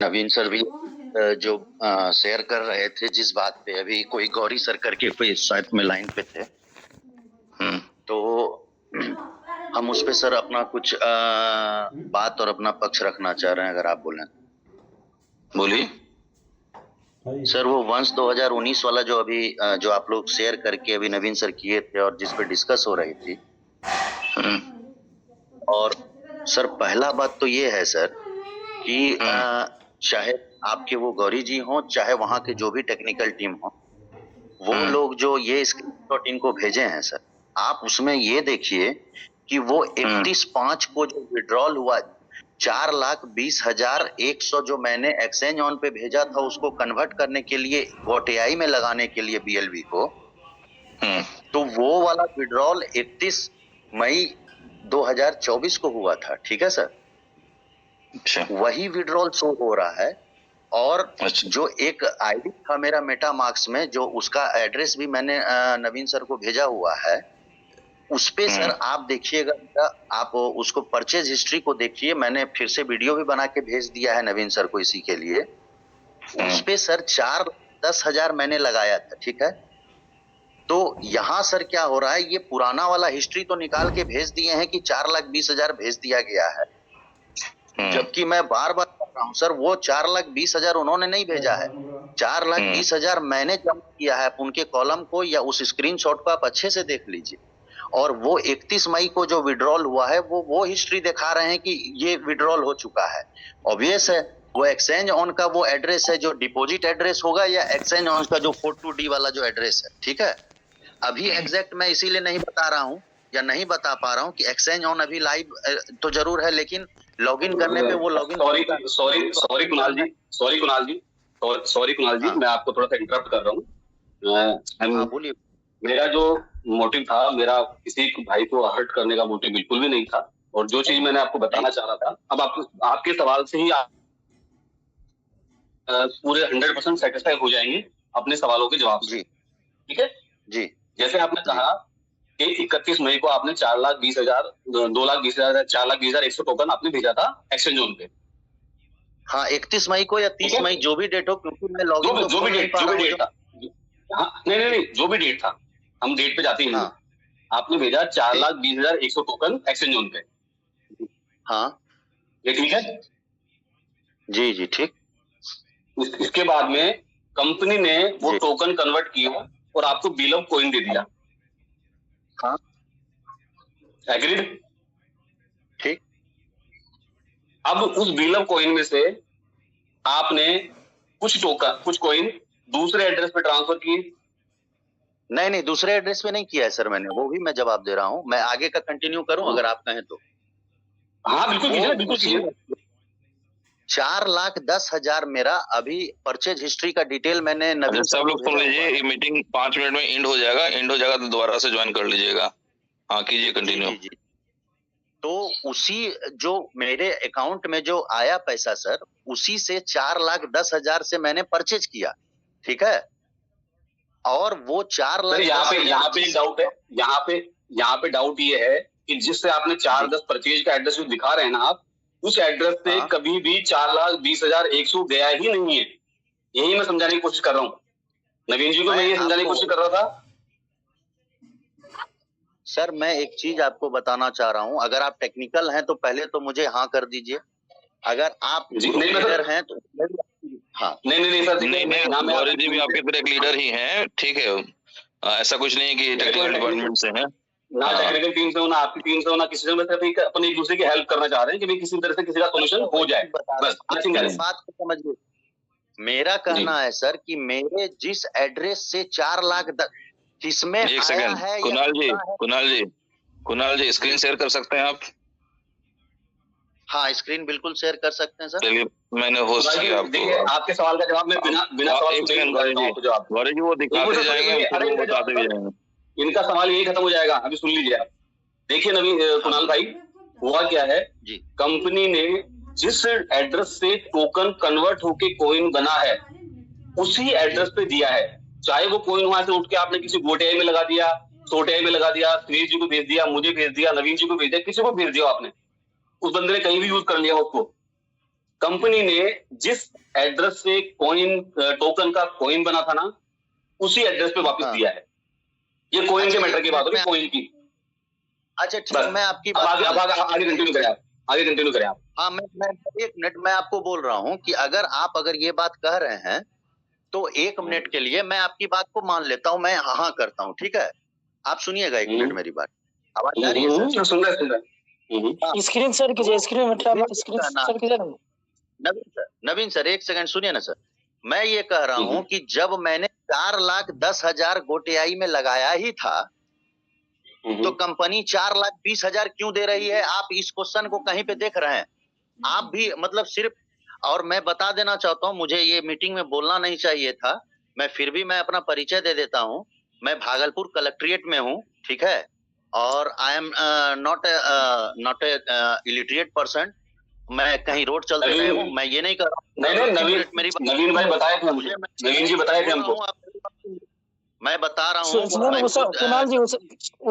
नवीन sir भी जो share कर रहे थे जिस बात पे, अभी कोई गौरी सर करके कोई शायद में लाइन पे थे। तो हम उस पे सर अपना कुछ बात और अपना पक्ष रखना चाह रहे हैं, अगर आप बोलें। बोलिए सर। वो वंश 2019 वाला जो अभी जो आप लोग शेयर करके अभी नवीन सर किए थे और जिस पे डिस्कस हो रही थी। और सर पहला बात तो ये है सर कि चाहे आपके वो गौरी जी हो, चाहे वहां के जो भी टेक्निकल टीम हो, वो लोग जो ये स्क्रीनशॉट इनको भेजे हैं सर, आप उसमें ये देखिए कि वो 31/5 को जो विड्रॉल हुआ 4,20,100 जो मैंने एक्सचेंज ऑन पे भेजा था उसको कन्वर्ट करने के लिए वोटेआई में लगाने के लिए बीएलबी को, तो वो वाला विड्रॉल 31 मई 2024 को हुआ था। ठीक है सर। अच्छा। वही विड्रॉल शो हो रहा है। और अच्छा। जो एक आईडी था मेरा मेटामार्क्स में, जो उसका एड्रेस भी मैंने नवीन सर को भेजा हुआ है, उस पे सर आप देखिएगा, आप उसको परचेज हिस्ट्री को देखिए। मैंने फिर से वीडियो भी बना के भेज दिया है नवीन सर को इसी के लिए। उस पे सर 4,10,000 मैंने लगाया था। ठीक है। तो यहाँ सर क्या हो रहा है, ये पुराना वाला हिस्ट्री तो निकाल के भेज दिए हैं कि 4,20,000 भेज दिया गया है, जबकि मैं बार बार कह रहा हूँ सर, वो 4,20,000 उन्होंने नहीं भेजा है। 4,20,000 मैंने जमा किया है उनके कॉलम को, या उस स्क्रीनशॉट को आप अच्छे से देख लीजिए। और वो 31 मई को जो विड्रॉल हुआ है वो हिस्ट्री दिखा रहे हैं कि ये विड्रॉल हो चुका है। ऑब्वियस है वो एक्सचेंज ऑन का वो एड्रेस है जो डिपॉजिट एड्रेस होगा, या एक्सचेंज ऑन का जो 42D वाला जो एड्रेस है। ठीक है। अभी एग्जैक्ट मैं इसीलिए नहीं बता रहा हूँ या नहीं बता पा रहा हूँ कि एक्सचेंज ऑन अभी लाइव तो जरूर है, लेकिन लॉगिन करने पे वो लॉगिन। सॉरी कुणाल जी, मैं आपको थोड़ा सा इंटरप्ट कर रहा हूँ। बोलिए। मेरा जो मोटिव था, मेरा किसी भाई को हर्ट करने का मोटिव बिल्कुल भी नहीं था। और जो चीज मैंने आपको बताना चाह रहा था, अब आपके सवाल से ही पूरे 100% सेटिस्फाई हो जाएंगे अपने सवालों के जवाब से। ठीक है जी। जैसे आपने कहा कि 31 मई को आपने 4,20,000 2,20,000 4,20,100 टोकन आपने भेजा था एक्सचेंज ऑन पे। हाँ, 31 मई को या 30 मई, जो भी डेट हो, क्योंकि मैं लॉगिन जो भी डेट था। हाँ, नहीं, जो भी डेट था, हम डेट पे जाते हैं। हाँ। आपने भेजा 4,20,100 टोकन एक्सचेंज ऑन पे। हाँ, ये ठीक है? जी जी ठीक। इसके बाद में कंपनी ने वो टोकन कन्वर्ट किया और आपको बिल ऑफ कॉइन दे दिया। हाँ, एग्रीड? ठीक। अब उस बिल ऑफ कॉइन में से आपने कुछ कॉइन दूसरे एड्रेस पे ट्रांसफर किए। नहीं, दूसरे एड्रेस पे नहीं किया है सर मैंने, वो भी मैं जवाब दे रहा हूँ। मैं आगे का कंटिन्यू करूं अगर आप कहें तो? हाँ बिल्कुल कीजिए। 4,10,000 मेरा अभी परचेज हिस्ट्री का डिटेल मैंने नवीन सब लोग सुन लीजिए, ये मीटिंग 5 मिनट में एंड हो जाएगा तो दोबारा से ज्वाइन कर लीजिएगा। हाँ कीजिए कंटिन्यू। तो उसी जो मेरे अकाउंट में जो आया पैसा सर, उसी से 4,10,000 से मैंने परचेज किया। ठीक है। और वो 4,00,000 यहाँ पे डाउट है, यहाँ पे डाउट ये है कि जिससे आपने 4,10 परचेज का एड्रेस जो दिखा रहे हैं ना आप, उस एड्रेस से कभी भी 4,20,100 गया ही नहीं है। यही मैं समझाने की कोशिश कर रहा हूँ नवीन जी को, मैं ये समझाने की कोशिश कर रहा था। सर मैं एक चीज आपको बताना चाह रहा हूँ, अगर आप टेक्निकल हैं तो पहले तो मुझे हाँ कर दीजिए। अगर आप लीडर हैं तो हाँ। नहीं सर, नहीं गौरी जी भी आपके तरह एक लीडर ही हैं। ठीक है, ऐसा कुछ नहीं है कि टेक्निकल डिपार्टमेंट से हैं ना, टेक्निकल टीम से हो ना आपकी टीम से हो ना किसी से, मतलब अपन एक दूसरे की हेल्प करना चाह रहे हैं कि किसी तरह से किसी का सोल्यूशन हो जाए, बस। बात को समझिए। मेरा कहना है सर कि मेरे जिस एड्रेस से 4,10,000 किसमें आया है। कुणाल जी स्क्रीन शेयर कर सकते हैं आप? हाँ, स्क्रीन बिल्कुल शेयर कर सकते हैं सर। चलिए, मैंने होस्ट किया आपको। आपके सवाल का जवाब मैं बिना गौरी जी वो दिखाते जाएंगे, बताते भी जाएंगे। इनका सवाल यही खत्म हो जाएगा। अभी सुन लीजिए आप। देखिए नवीन कुणाल भाई, हुआ क्या है जी, कंपनी ने जिस एड्रेस से टोकन कन्वर्ट होके कॉइन बना है उसी एड्रेस पे दिया है। चाहे वो कॉइन वहां से उठ के आपने किसी गोटे में लगा दिया, छोटे में लगा दिया, सुनील जी को भेज दिया, मुझे भेज दिया, नवीन जी को भेज दिया, किसी को भेज दिया आपने, उस बंदे ने कहीं भी यूज कर लिया उसको, कंपनी ने जिस एड्रेस से टोकन का कॉइन बना था ना, उसी एड्रेस पे वापस दिया है। ये कॉइन के मैटर की बात हो रही, कॉइन की। अच्छा ठीक है, मैं आपकी बात आगे कंटिन्यू करें आप, आगे कंटिन्यू करें आप। हाँ, मैं 1 मिनट मैं आपको बोल रहा हूँ कि अगर ये बात कह रहे हैं तो 1 मिनट के लिए मैं आपकी बात को मान लेता हूँ, मैं हाँ करता हूँ, ठीक है? आप सुनिएगा 1 मिनट मेरी बात। आवाज आ रही है सर? सुन रहे। स्क्रीन शेयर कीजिए, स्क्रीन मतलब स्क्रीन शेयर कीजिए ना। नवीन सर 1 सेकंड सुनिए ना सर। मैं ये कह रहा हूँ कि जब मैंने 4,10,000 गोटेआई में लगाया ही था, तो कंपनी 4,20,000 क्यों दे रही है? आप इस क्वेश्चन को कहीं पे देख रहे हैं? आप भी मतलब सिर्फ, और मैं बता देना चाहता हूँ, मुझे ये मीटिंग में बोलना नहीं चाहिए था, मैं फिर भी मैं अपना परिचय दे देता हूँ। मैं भागलपुर कलेक्ट्रेट में हूँ, ठीक है? और I am not a illiterate person. मैं कहीं रोड चलते नहीं हूँ, मैं ये नहीं कर रहा हूँ। नहीं, नवीन भाई बताए थे मुझे, नवीन जी बताए थे हमको। मैं बता रहा हूँ कुणाल जी, वो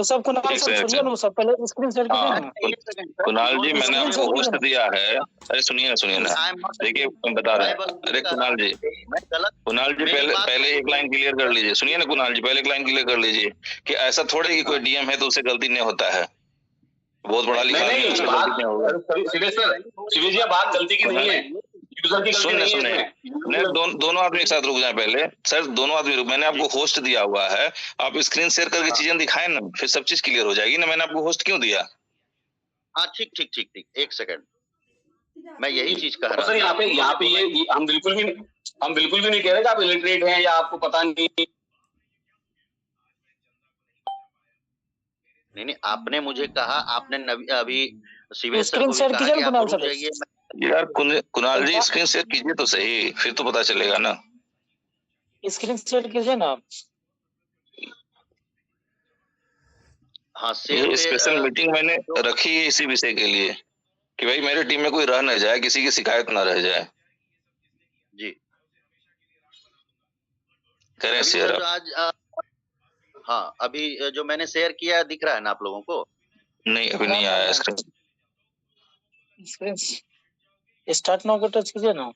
सब कुणाल सब छोड़िए ना, वो सब पहले स्क्रीन शेयर कीजिए। कुणाल जी, मैंने आपको होस्ट दिया है। अरे सुनिए ना, देखिए मैं बता रहा हूँ। अरे कुणाल जी पहले एक लाइन क्लियर कर लीजिए। सुनिए ना कुणाल जी, पहले एक लाइन क्लियर कर लीजिए कि ऐसा थोड़े कि कोई डीएम है तो उसे गलती नहीं होता है। बहुत बड़ा लिखा है, शिवेश जी, बात गलती की नहीं है, सुने दोनों आदमी एक साथ रुक जाए पहले। सर दोनों आदमी रुक, मैंने आपको होस्ट दिया हुआ है, आप स्क्रीन शेयर करके चीजें दिखाएं ना, फिर सब चीज क्लियर हो जाएगी ना। मैंने आपको होस्ट क्यों दिया? हाँ ठीक 1 सेकंड, मैं यही चीज कह रहा हूँ। यहाँ पे ये हम बिल्कुल भी नहीं कह रहे कि आप इलिटरेट हैं या आपको पता नहीं। नहीं, आपने मुझे कहा, आपने अभी शिवेश सर स्क्रीन शेयर कीजिए कुणाल सर। यार कुणाल जी स्क्रीन शेयर कीजिए तो सही, फिर तो पता चलेगा ना। स्क्रीन शेयर कीजिए ना। हाँ, ये स्पेशल मीटिंग मैंने रखी है इसी विषय के लिए कि भाई मेरी टीम में कोई रह न जाए, किसी की शिकायत ना रह जाए। जी करें शेयर आज हाँ, अभी जो मैंने शेयर किया दिख रहा है ना आप लोगों को? नहीं, अभी नहीं आया स्क्रीन स्टार्ट नाउ को टच कीजिए ना।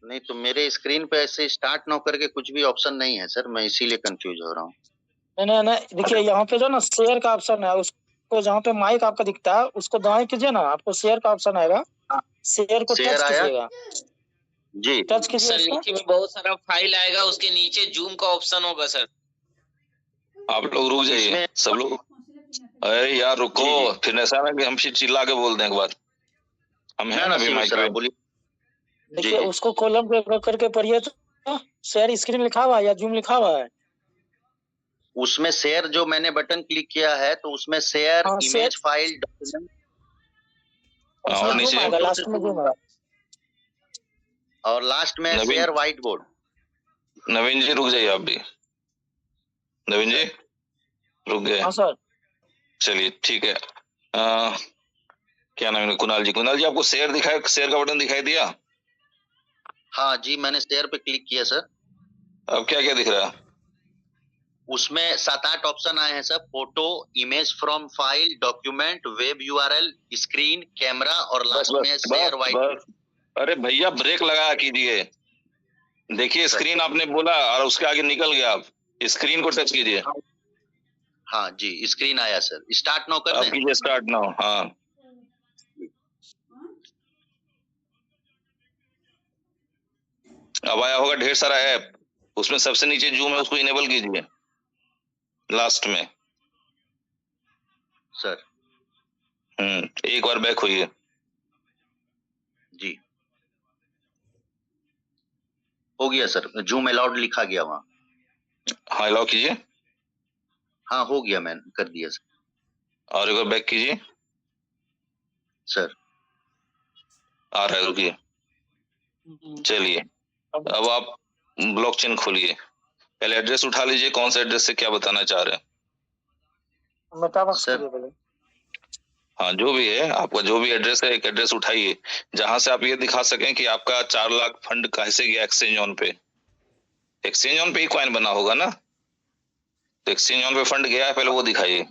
नहीं तो मेरे स्क्रीन पे ऐसे स्टार्ट नाउ करके कुछ भी ऑप्शन नहीं है सर, मैं इसीलिए कंफ्यूज हो रहा हूँ। नहीं, देखिए यहाँ पे जो ना शेयर का ऑप्शन है, उसको जहाँ पे माइक आपका दिखता है उसको दाएं कीजिए ना, आपको शेयर का ऑप्शन आएगा। शेयर को टच कीजिएगा जी, टच कीजिए। नीचे में बहुत सारा फाइल आएगा, उसके नीचे जूम का ऑप्शन होगा सर। आप लोग रुक जाइए सब लोग। अरे यार रुको, फिर ऐसा ना कि हम चिल्ला के बोल दें एक बार। हम है ना अभी माइक पे, बोलिए। देखिए उसको कॉलम पे करके पढ़िए तो शेयर स्क्रीन लिखा हुआ है या जूम लिखा हुआ है। उसमें शेयर जो मैंने बटन क्लिक किया है तो उसमें शेयर इमेज फाइल डॉक्यूमेंट और नीचे लास्ट में जूम है, और लास्ट में शेयर व्हाइट बोर्ड। नवीन जी रुक जाइए, आप भी नवीन जी रुक गए। हाँ सर, चलिए ठीक है। क्या नाम है? कुणाल जी आपको शेयर दिखाया, शेयर का बटन दिखाई दिया? हाँ जी, मैंने शेयर पे क्लिक किया सर। अब क्या क्या दिख रहा है? उसमें 7-8 ऑप्शन आए हैं sir, photo, image from file, document, web URL, screen, camera और लास्ट में शेयर व्हाइट। अरे भैया ब्रेक लगा कीजिए। देखिए स्क्रीन आपने बोला और उसके आगे निकल गया, आप स्क्रीन को टच कीजिए। हाँ जी, स्क्रीन आया सर। स्टार्ट नाउ कर दें? कीजिए स्टार्ट नाउ। हाँ अब आया होगा ढेर सारा ऐप, उसमें सबसे नीचे जूम है, उसको इनेबल कीजिए लास्ट में सर। एक बार बैक होइए जी, हो गया सर, जूम अलाउड लिखा गया वहाँ। हाँ अलाउ कीजिए। हाँ हो गया, मैंने कर दिया सर। और एक बार बैक कीजिए सर। आ रहा है, रुकिए। चलिए अब आप ब्लॉकचेन खोलिए, पहले एड्रेस उठा लीजिए, कौन सा एड्रेस से क्या बताना चाह रहे हैं सर? हाँ जो भी है आपका, जो भी एड्रेस है, एक एड्रेस उठाइए जहां से आप ये दिखा सकें कि आपका 4 लाख फंड कैसे गया एक्सचेंज ऑन पे। एक्सचेंज ऑन पे ही कॉइन बना होगा ना, तो एक्सचेंज ऑन पे फंड गया है, पहले वो दिखाइए।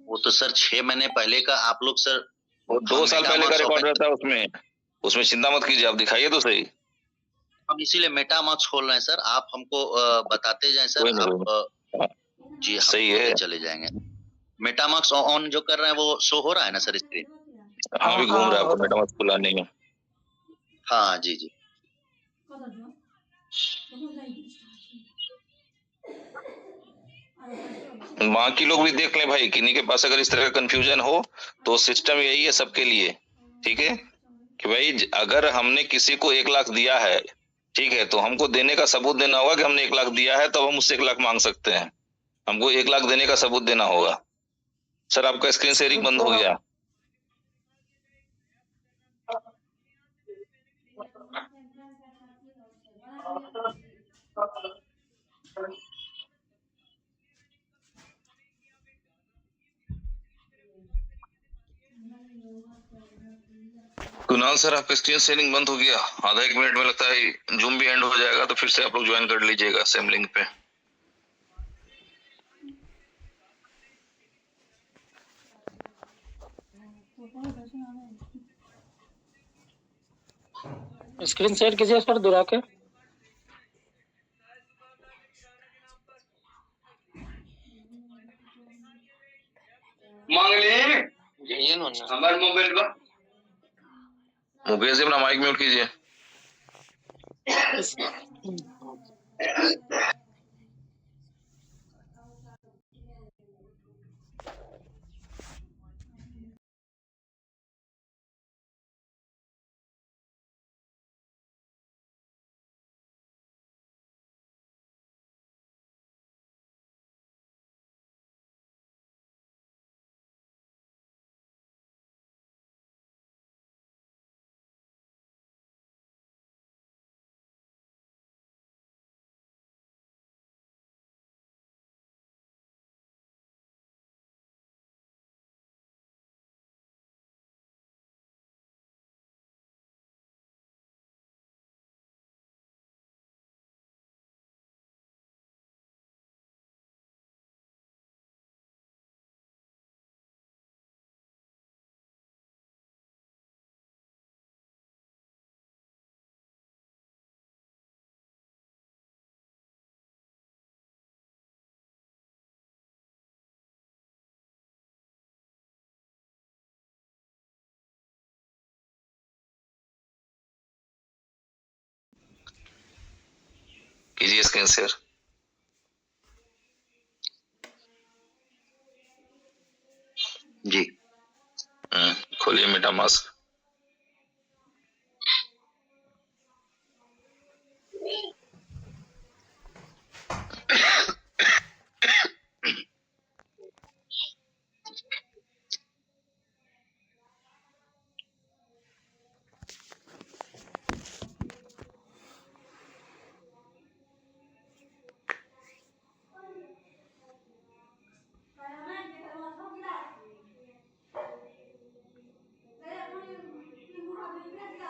वो तो सर 6 महीने पहले का आप लोग सर वो 2 साल पहले का रिकॉर्ड रहता है उसमें चिंता मत कीजिए, आप दिखाइए तो सही। हम इसीलिए मेटामार्क्स खोल रहे हैं सर, आप हमको बताते जाएं सर। आप जी सही है, चले जाएंगे। मेटामार्क्स ऑन जो कर रहे हैं वो शो हो रहा है ना सर स्क्रीन? हाँ भी घूम रहा है आपको मेटामार्क्स खुला नहीं है। हाँ जी जी। बाकी लोग भी देख लें भाई, किन्हीं के पास अगर इस तरह का कंफ्यूजन हो तो सिस्टम यही है सबके लिए, ठीक है, कि भाई अगर हमने किसी को 1 लाख दिया है, ठीक है, तो हमको देने का सबूत देना होगा कि हमने 1 लाख दिया है, तब हम उससे 1 लाख मांग सकते हैं। हमको 1 लाख देने का सबूत देना होगा। सर आपका स्क्रीन शेयरिंग बंद हो गया। कुणाल सर आपका स्क्रीन शेयरिंग बंद हो गया। आधा 1 मिनट में लगता है जूम भी एंड हो जाएगा, तो फिर से आप लोग ज्वाइन कर लीजिएगा सेम लिंक पे। स्क्रीन शेयर कीजिए सर दोहरा के। हमारे मोबाइल पर मुकेश जी अपना माइक म्यूट कीजिए। कीजिए स्क्रीन शेयर। जी खोलिए मेटामास्क।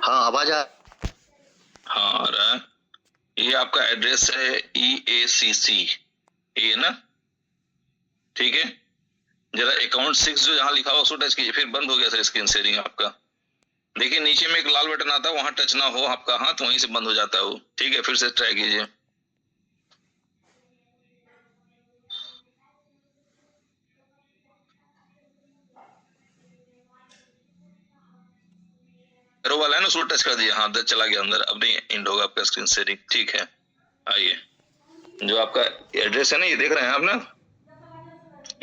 हाँ आवाज आ रहा है। ये आपका एड्रेस है EACC, ये ना, ठीक है। जरा अकाउंट 6 जो यहाँ लिखा हुआ उसको टच कीजिए। फिर बंद हो गया सर स्क्रीन शेयरिंग आपका। देखिए नीचे में एक लाल बटन आता है, वहां टच ना हो आपका हाथ, वहीं से बंद हो जाता है वो, ठीक है। फिर से ट्राई कीजिए। एरो वाला है ना, उसको टच कर दिया, हाँ चला गया अंदर। अब नहीं एंड होगा आपका स्क्रीन शेयरिंग, ठीक है। आइए, जो आपका एड्रेस है ना, ये देख रहे हैं आप ना,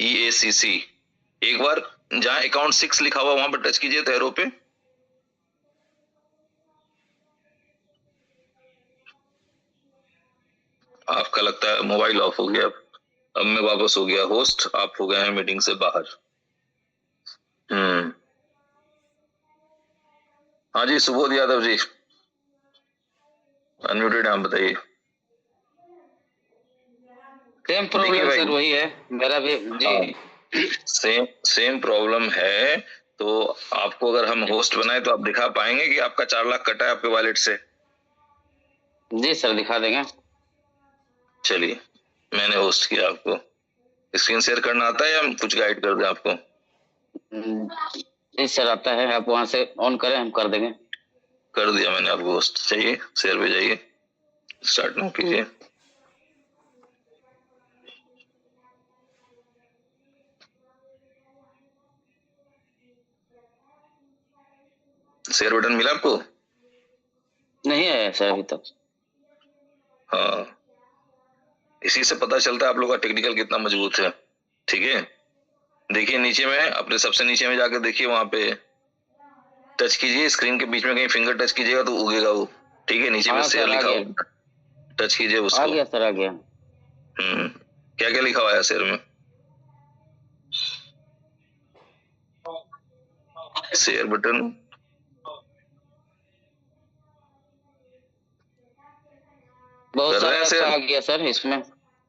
EACC। एक बार जहां अकाउंट 6 लिखा हुआ वहां पर टच कीजिए तो एरो पे। आपका लगता है मोबाइल ऑफ हो गया। अब मैं वापस हो गया होस्ट, आप हो गए हैं मीटिंग से बाहर। हाँ जी सुबोध यादव जी, अनम्यूटेड, आप बताइए। सेम प्रॉब्लम सर वही है मेरा भी जी। सेम प्रॉब्लम है। तो आपको अगर हम होस्ट बनाए तो आप दिखा पाएंगे कि आपका 4 लाख कटा है आपके वॉलेट से? जी सर दिखा देंगे। चलिए मैंने होस्ट किया आपको। स्क्रीन शेयर करना आता है या कुछ गाइड कर दें आपको? जी सर आता है, आप वहां से ऑन करें, हम कर देंगे। कर दिया मैंने आपको। चाहिए शेयर पे जाइए, स्टार्ट नाउ कीजिए। शेयर बटन मिला आपको? नहीं आया सर अभी तक। हाँ, इसी से पता चलता है आप लोग का टेक्निकल कितना मजबूत है। ठीक है, देखिए नीचे में, अपने सबसे नीचे में जाकर देखिए, वहां पे टच कीजिए, स्क्रीन के बीच में कहीं फिंगर टच कीजिएगा तो उगेगा वो। ठीक है, नीचे में शेयर लिखा होगा, टच कीजिए उसको। आ गया सर, आ गया। क्या क्या लिखा हुआ है शेयर में? शेयर बटन, बहुत सारा आ गया सर इसमें।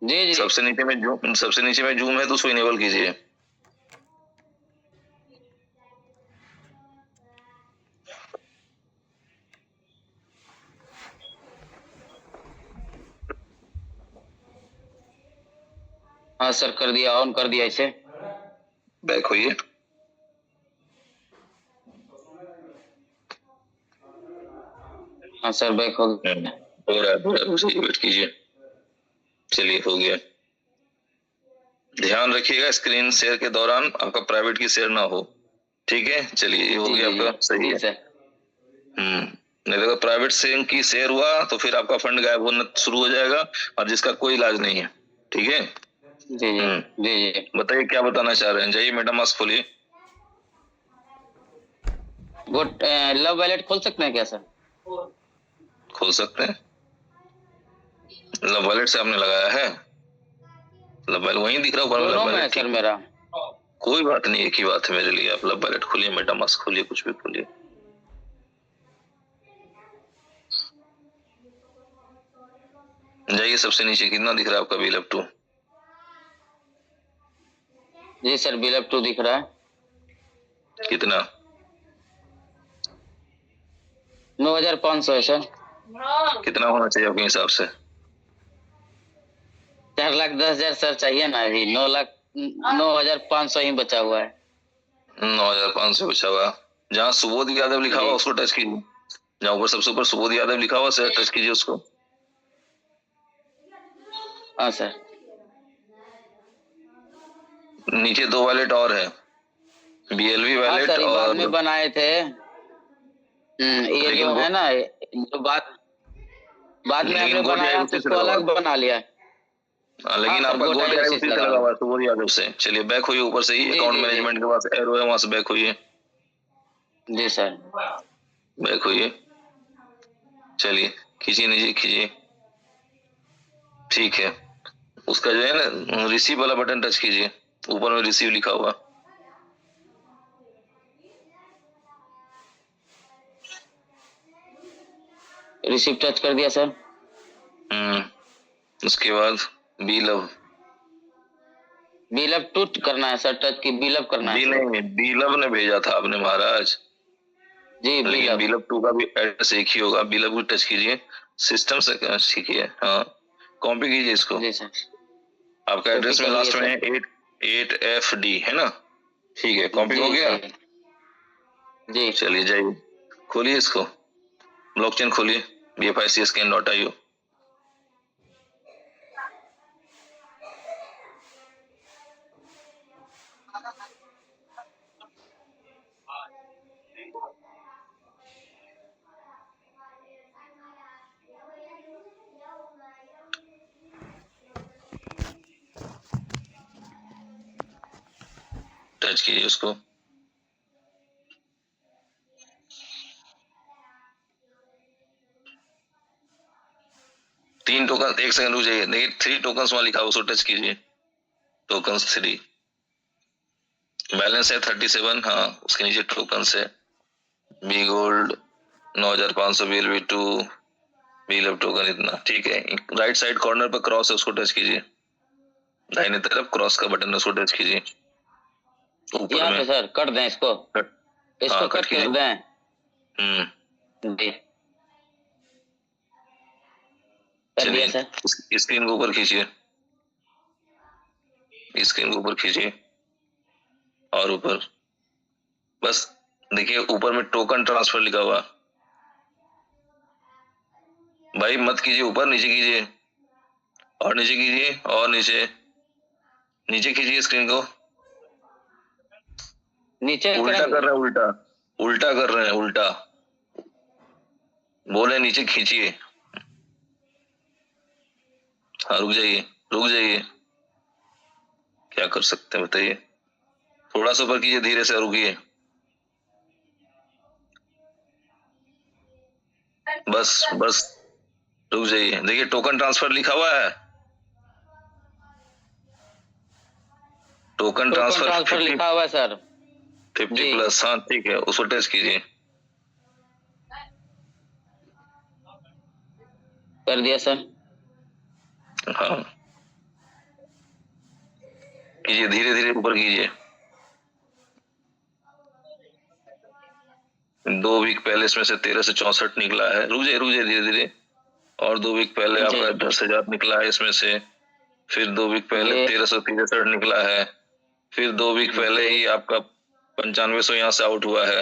जी जी। सबसे नीचे में जूम है तो उसको इनेबल कीजिए। हाँ सर कर दिया, ऑन कर दिया इसे। बैक होइए। हाँ सर बैक हो गया। हो रहा है, वेट कीजिए। चलिए हो गया। ध्यान रखिएगा स्क्रीन शेयर के दौरान आपका प्राइवेट की शेयर ना हो। ठीक है, चलिए ये हो गया आपका। सही है। नहीं तो प्राइवेट शेयर की शेयर हुआ तो फिर आपका फंड गायब होना शुरू हो जाएगा, और जिसका कोई इलाज नहीं है। ठीक है जी जी जी। बताइए क्या बताना चाह रहे हैं। जाइए मेटामास्क खोलिए। वो लव वॉलेट खोल सकते हैं क्या सर? खोल सकते हैं। लव वॉलेट से आपने लगाया है? लव वॉलेट वहीं दिख रहा है ऊपर में सर मेरा। कोई बात नहीं, एक ही बात है मेरे लिए। आप लव वॉलेट खोलिए, मेटामास्क खोलिए, कुछ भी खोलिए। जाइए सबसे नीचे, कितना दिख रहा है आपका बिल अप टू? जी सर बिल अप टू दिख रहा है। कितना? 9,500 है सर। कितना होना चाहिए आपके हिसाब से? 4,10,000 सर चाहिए ना, अभी 9,0500 ही बचा हुआ है। 9,500 बचा हुआ। जहाँ सुबोध यादव लिखा हुआ उसको टच कीजिए। जहाँ ऊपर सबसे ऊपर सुबोध यादव लिखा हुआ सर, टच कीजिए उसको। हाँ सर। नीचे 2 वॉलेट और है, BLV वॉलेट और बाद में बनाए थे। ये जो है ना, जो बाद में हमने बनाया तो उसको अलग बना लिया। लेकिन आपका गोट उसी से लगा हुआ है, सुबोध यादव से। चलिए बैक होइए, ऊपर से ही अकाउंट मैनेजमेंट के पास एरो है, वहां से बैक होइए। जी सर बैक होइए। चलिए खींचिए, नीचे खींचिए। ठीक है, उसका जो है ना रिसीव वाला बटन टच कीजिए, ऊपर में रिसीव लिखा हुआ। रिसीव टच कर दिया सर। उसके बाद बीलव टू करना है सर, टच की बीलव करना है। नहीं, बीलव ने भेजा था आपने महाराज जी। लेकिन बीलव 2 का भी एड्रेस एक ही होगा। बीलव को टच कीजिए, सिस्टम से सीखिए। हाँ कॉपी कीजिए इसको। जी सर। आपका एड्रेस में लास्ट में 8FD है ना? ठीक है, कॉपी हो गया जी। चलिए जाइए, खोलिए इसको, ब्लॉकचेन खोलिए, bficscan.io। टच कीजिए उसको। तीन टोकन, एक सेकंड रुक जाइए। देखिए 3 टोकन्स वहां लिखा, उसको टच कीजिए। टोकन्स 3, बैलेंस है 37। हाँ उसके नीचे टोकन्स है, बी गोल्ड 9,500, BLV2, बीलव टोकन इतना। ठीक है, राइट साइड कॉर्नर पर क्रॉस है, उसको टच कीजिए। दाहिने तरफ क्रॉस का बटन है, उसको टच कीजिए। ऊपर में सर कर दें इसको, कट कर दें। जी चलिए स्क्रीन को ऊपर खींचिए, स्क्रीन को ऊपर खींचिए और ऊपर, बस देखिए ऊपर में टोकन ट्रांसफर लिखा हुआ। भाई मत कीजिए, ऊपर नीचे कीजिए, और नीचे कीजिए, और नीचे नीचे खींचिए स्क्रीन को। नीचे उल्टा कर रहे हैं, उल्टा उल्टा कर रहे हैं, उल्टा बोले नीचे खींचिए। हाँ रुक जाइए, रुक जाइए, क्या कर सकते हैं बताइए। थोड़ा सा ऊपर कीजिए, धीरे से रुकिए, बस बस रुक जाइए। देखिए टोकन ट्रांसफर लिखा हुआ है, टोकन ट्रांसफर लिखा हुआ है सर, 50 प्लस। हाँ ठीक है, उसको टच कीजिए। कर दिया सर। हाँ कीजिए, धीरे धीरे ऊपर कीजिए। 2 वीक पहले इसमें से 13 से 64 निकला है। रुक जाइए धीरे धीरे। और 2 वीक पहले आपका 10,000 निकला है इसमें से। फिर 2 वीक पहले 1363 निकला है। फिर 2 वीक पहले ही आपका 9500 यहाँ से आउट हुआ है,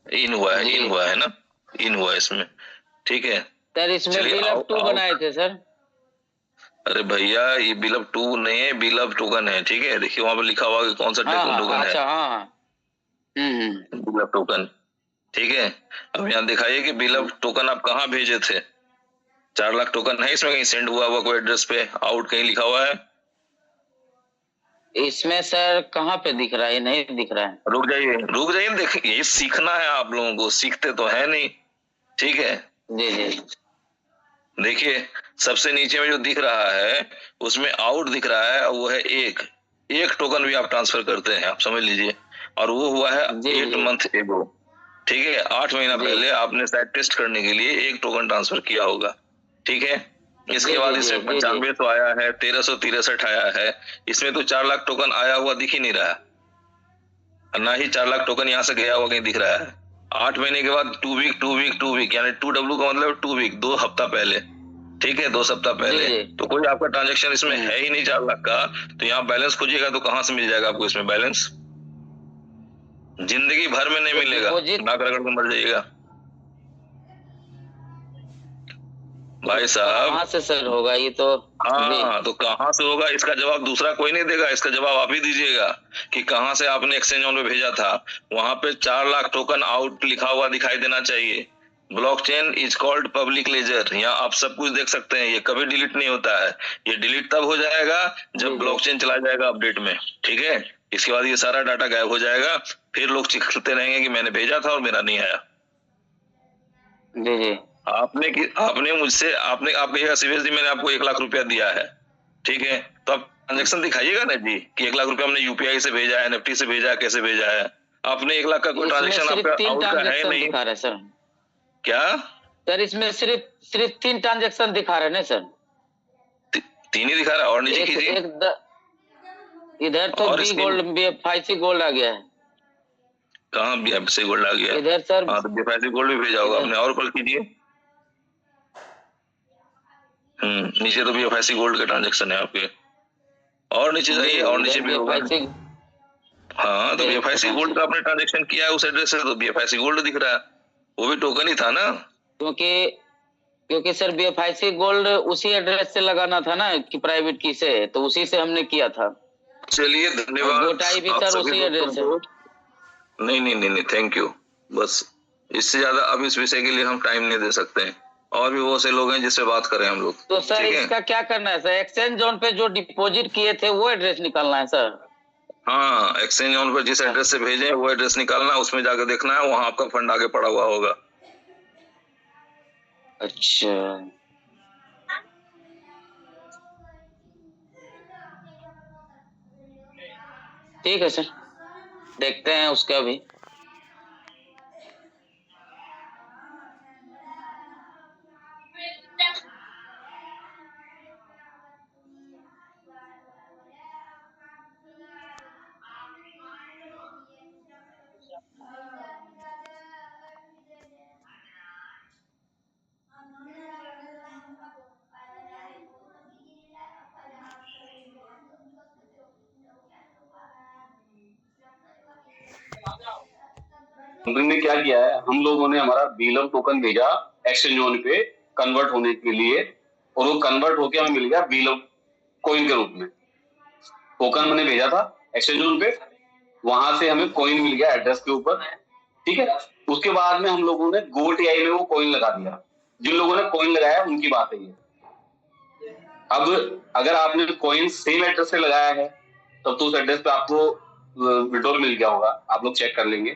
इन हुआ है ना, इन हुआ है इसमें। ठीक है सर, इसमें बिल ऑफ 2 बनाए थे सर। अरे भैया ये बिल ऑफ 2 नहीं है, बिल ऑफ टोकन है। ठीक है, देखिए वहां पर लिखा हुआ कौन सा टोकन है। अच्छा हाँ, बिल ऑफ टोकन। ठीक है, अब यहाँ दिखाइए कि बिल ऑफ टोकन आप कहाँ भेजे थे। 4 लाख टोकन है इसमें, कहीं सेंड हुआ हुआ कोई एड्रेस पे, आउट कहीं लिखा हुआ है इसमें सर? कहाँ पे दिख रहा है? नहीं दिख रहा है। रुक जाइए देखिए, ये सीखना है आप लोगों को, सीखते तो है नहीं। ठीक है जी जी, देखिए सबसे नीचे में जो दिख रहा है उसमें आउट दिख रहा है, वो है एक टोकन भी आप ट्रांसफर करते हैं, आप समझ लीजिए। और वो हुआ है 8 मंथ एगो। ठीक है, 8 महीना पहले आपने शायद टेस्ट करने के लिए एक टोकन ट्रांसफर किया होगा। ठीक है, इसके बाद इसमें 9500 आया है, 1363 आया है। इसमें तो 4 लाख टोकन आया हुआ दिख ही नहीं रहा, ना ही 4 लाख टोकन यहाँ से गया हुआ कहीं दिख रहा है। 8 महीने के बाद 2 वीक यानी 2W का मतलब 2 वीक, 2 हफ्ता पहले। ठीक है, 2 सप्ताह पहले तो कोई आपका ट्रांजेक्शन इसमें है ही नहीं 4 लाख का। तो यहाँ बैलेंस खोजिएगा तो कहाँ से मिल जाएगा आपको इसमें बैलेंस? जिंदगी भर में नहीं मिलेगा, नाक रगड़ के मर जाइएगा भाई साहब। कहाँ से सर होगा ये तो? हाँ तो कहाँ से होगा इसका जवाब दूसरा कोई नहीं देगा, इसका जवाब आप ही दीजिएगा कि कहाँ से आपने एक्सचेंज ऑन पे भेजा था। वहां पे 4 लाख टोकन आउट लिखा हुआ दिखाई देना चाहिए। Blockchain is called public ledger, यहाँ आप सब कुछ देख सकते हैं। ये कभी डिलीट नहीं होता है, ये डिलीट तब हो जाएगा जब ब्लॉकचेन चला जाएगा अपडेट में। ठीक है, इसके बाद ये सारा डाटा गायब हो जाएगा, फिर लोग चिल्लाते रहेंगे कि मैंने भेजा था और मेरा नहीं आया। जी आपने मुझसे आपने सीरियस जी मैंने आपको 1 लाख रुपया दिया है। ठीक है, तो आप ट्रांजेक्शन दिखाइएगा ना जी कि 1 लाख रुपया हमने यूपीआई से भेजा है, एनएफटी से भेजा है, कैसे भेजा है। आपने 1 लाख का कोई ट्रांजेक्शन आपका आउट का है नहीं दिखा रहा है सर। क्या सर इसमें सिर्फ 3 ट्रांजेक्शन दिखा रहे हैं सर? 3 ही दिखा रहा है। और नीचे कीजिए, इधर तो बी गोल्ड, BFIC गोल्ड आ गया है। कहाँ BFIC गोल्ड आ गया इधर सर? हाँ तो BFIC गोल्ड भी भेजा होगा आपने। और ऊपर कीजिए, नीचे तो BFIC गोल्ड के ट्रांजेक्शन है आपके। और नीचे जाइए, और नीचे भी होगा। हाँ तो BFIC गोल्ड का आपने ट्रांजेक्शन किया है उस एड्रेस से, तो BFIC गोल्ड दिख रहा है, वो भी टोकन ही था ना। क्योंकि सर BFIC गोल्ड उसी एड्रेस से लगाना था ना कि प्राइवेट की से, तो उसी से हमने किया था। चलिए धन्यवाद। गोटाई भी सर उसी एड्रेस से। नहीं थैंक यू, बस इससे ज्यादा अब इस विषय के लिए हम टाइम नहीं दे सकते हैं। और भी बहुत से लोग हैं जिससे बात करें हम लोग। तो सर इसका क्या करना है सर? एक्सचेंज जोन पे जो डिपॉजिट किए थे वो एड्रेस निकालना है सर? हाँ, एक्सचेंज जोन पर जिस एड्रेस से भेजे वो एड्रेस निकालना, उसमें जाकर देखना है, वहां आपका फंड आगे पड़ा हुआ होगा। अच्छा, ठीक है सर, देखते हैं उसका भी। कंपनी ने क्या किया है, हम लोगों ने हमारा बीएलएफ टोकन भेजा एक्सचेंज ऑन पे कन्वर्ट होने के लिए, और वो कन्वर्ट होके हमें मिल गया बीएलएफ कॉइन के रूप में। टोकन मैंने भेजा था एक्सचेंज ऑन पे, वहां से हमें कॉइन मिल गया एड्रेस के ऊपर, ठीक है। उसके बाद में हम लोगों ने GoTI में वो कॉइन लगा दिया। जिन लोगों ने कॉइन लगाया उनकी बात है ये। अब अगर आपने कॉइन सेम एड्रेस से लगाया है तब तो उस एड्रेस पे आपको विड्रॉल मिल गया होगा, आप लोग चेक कर लेंगे।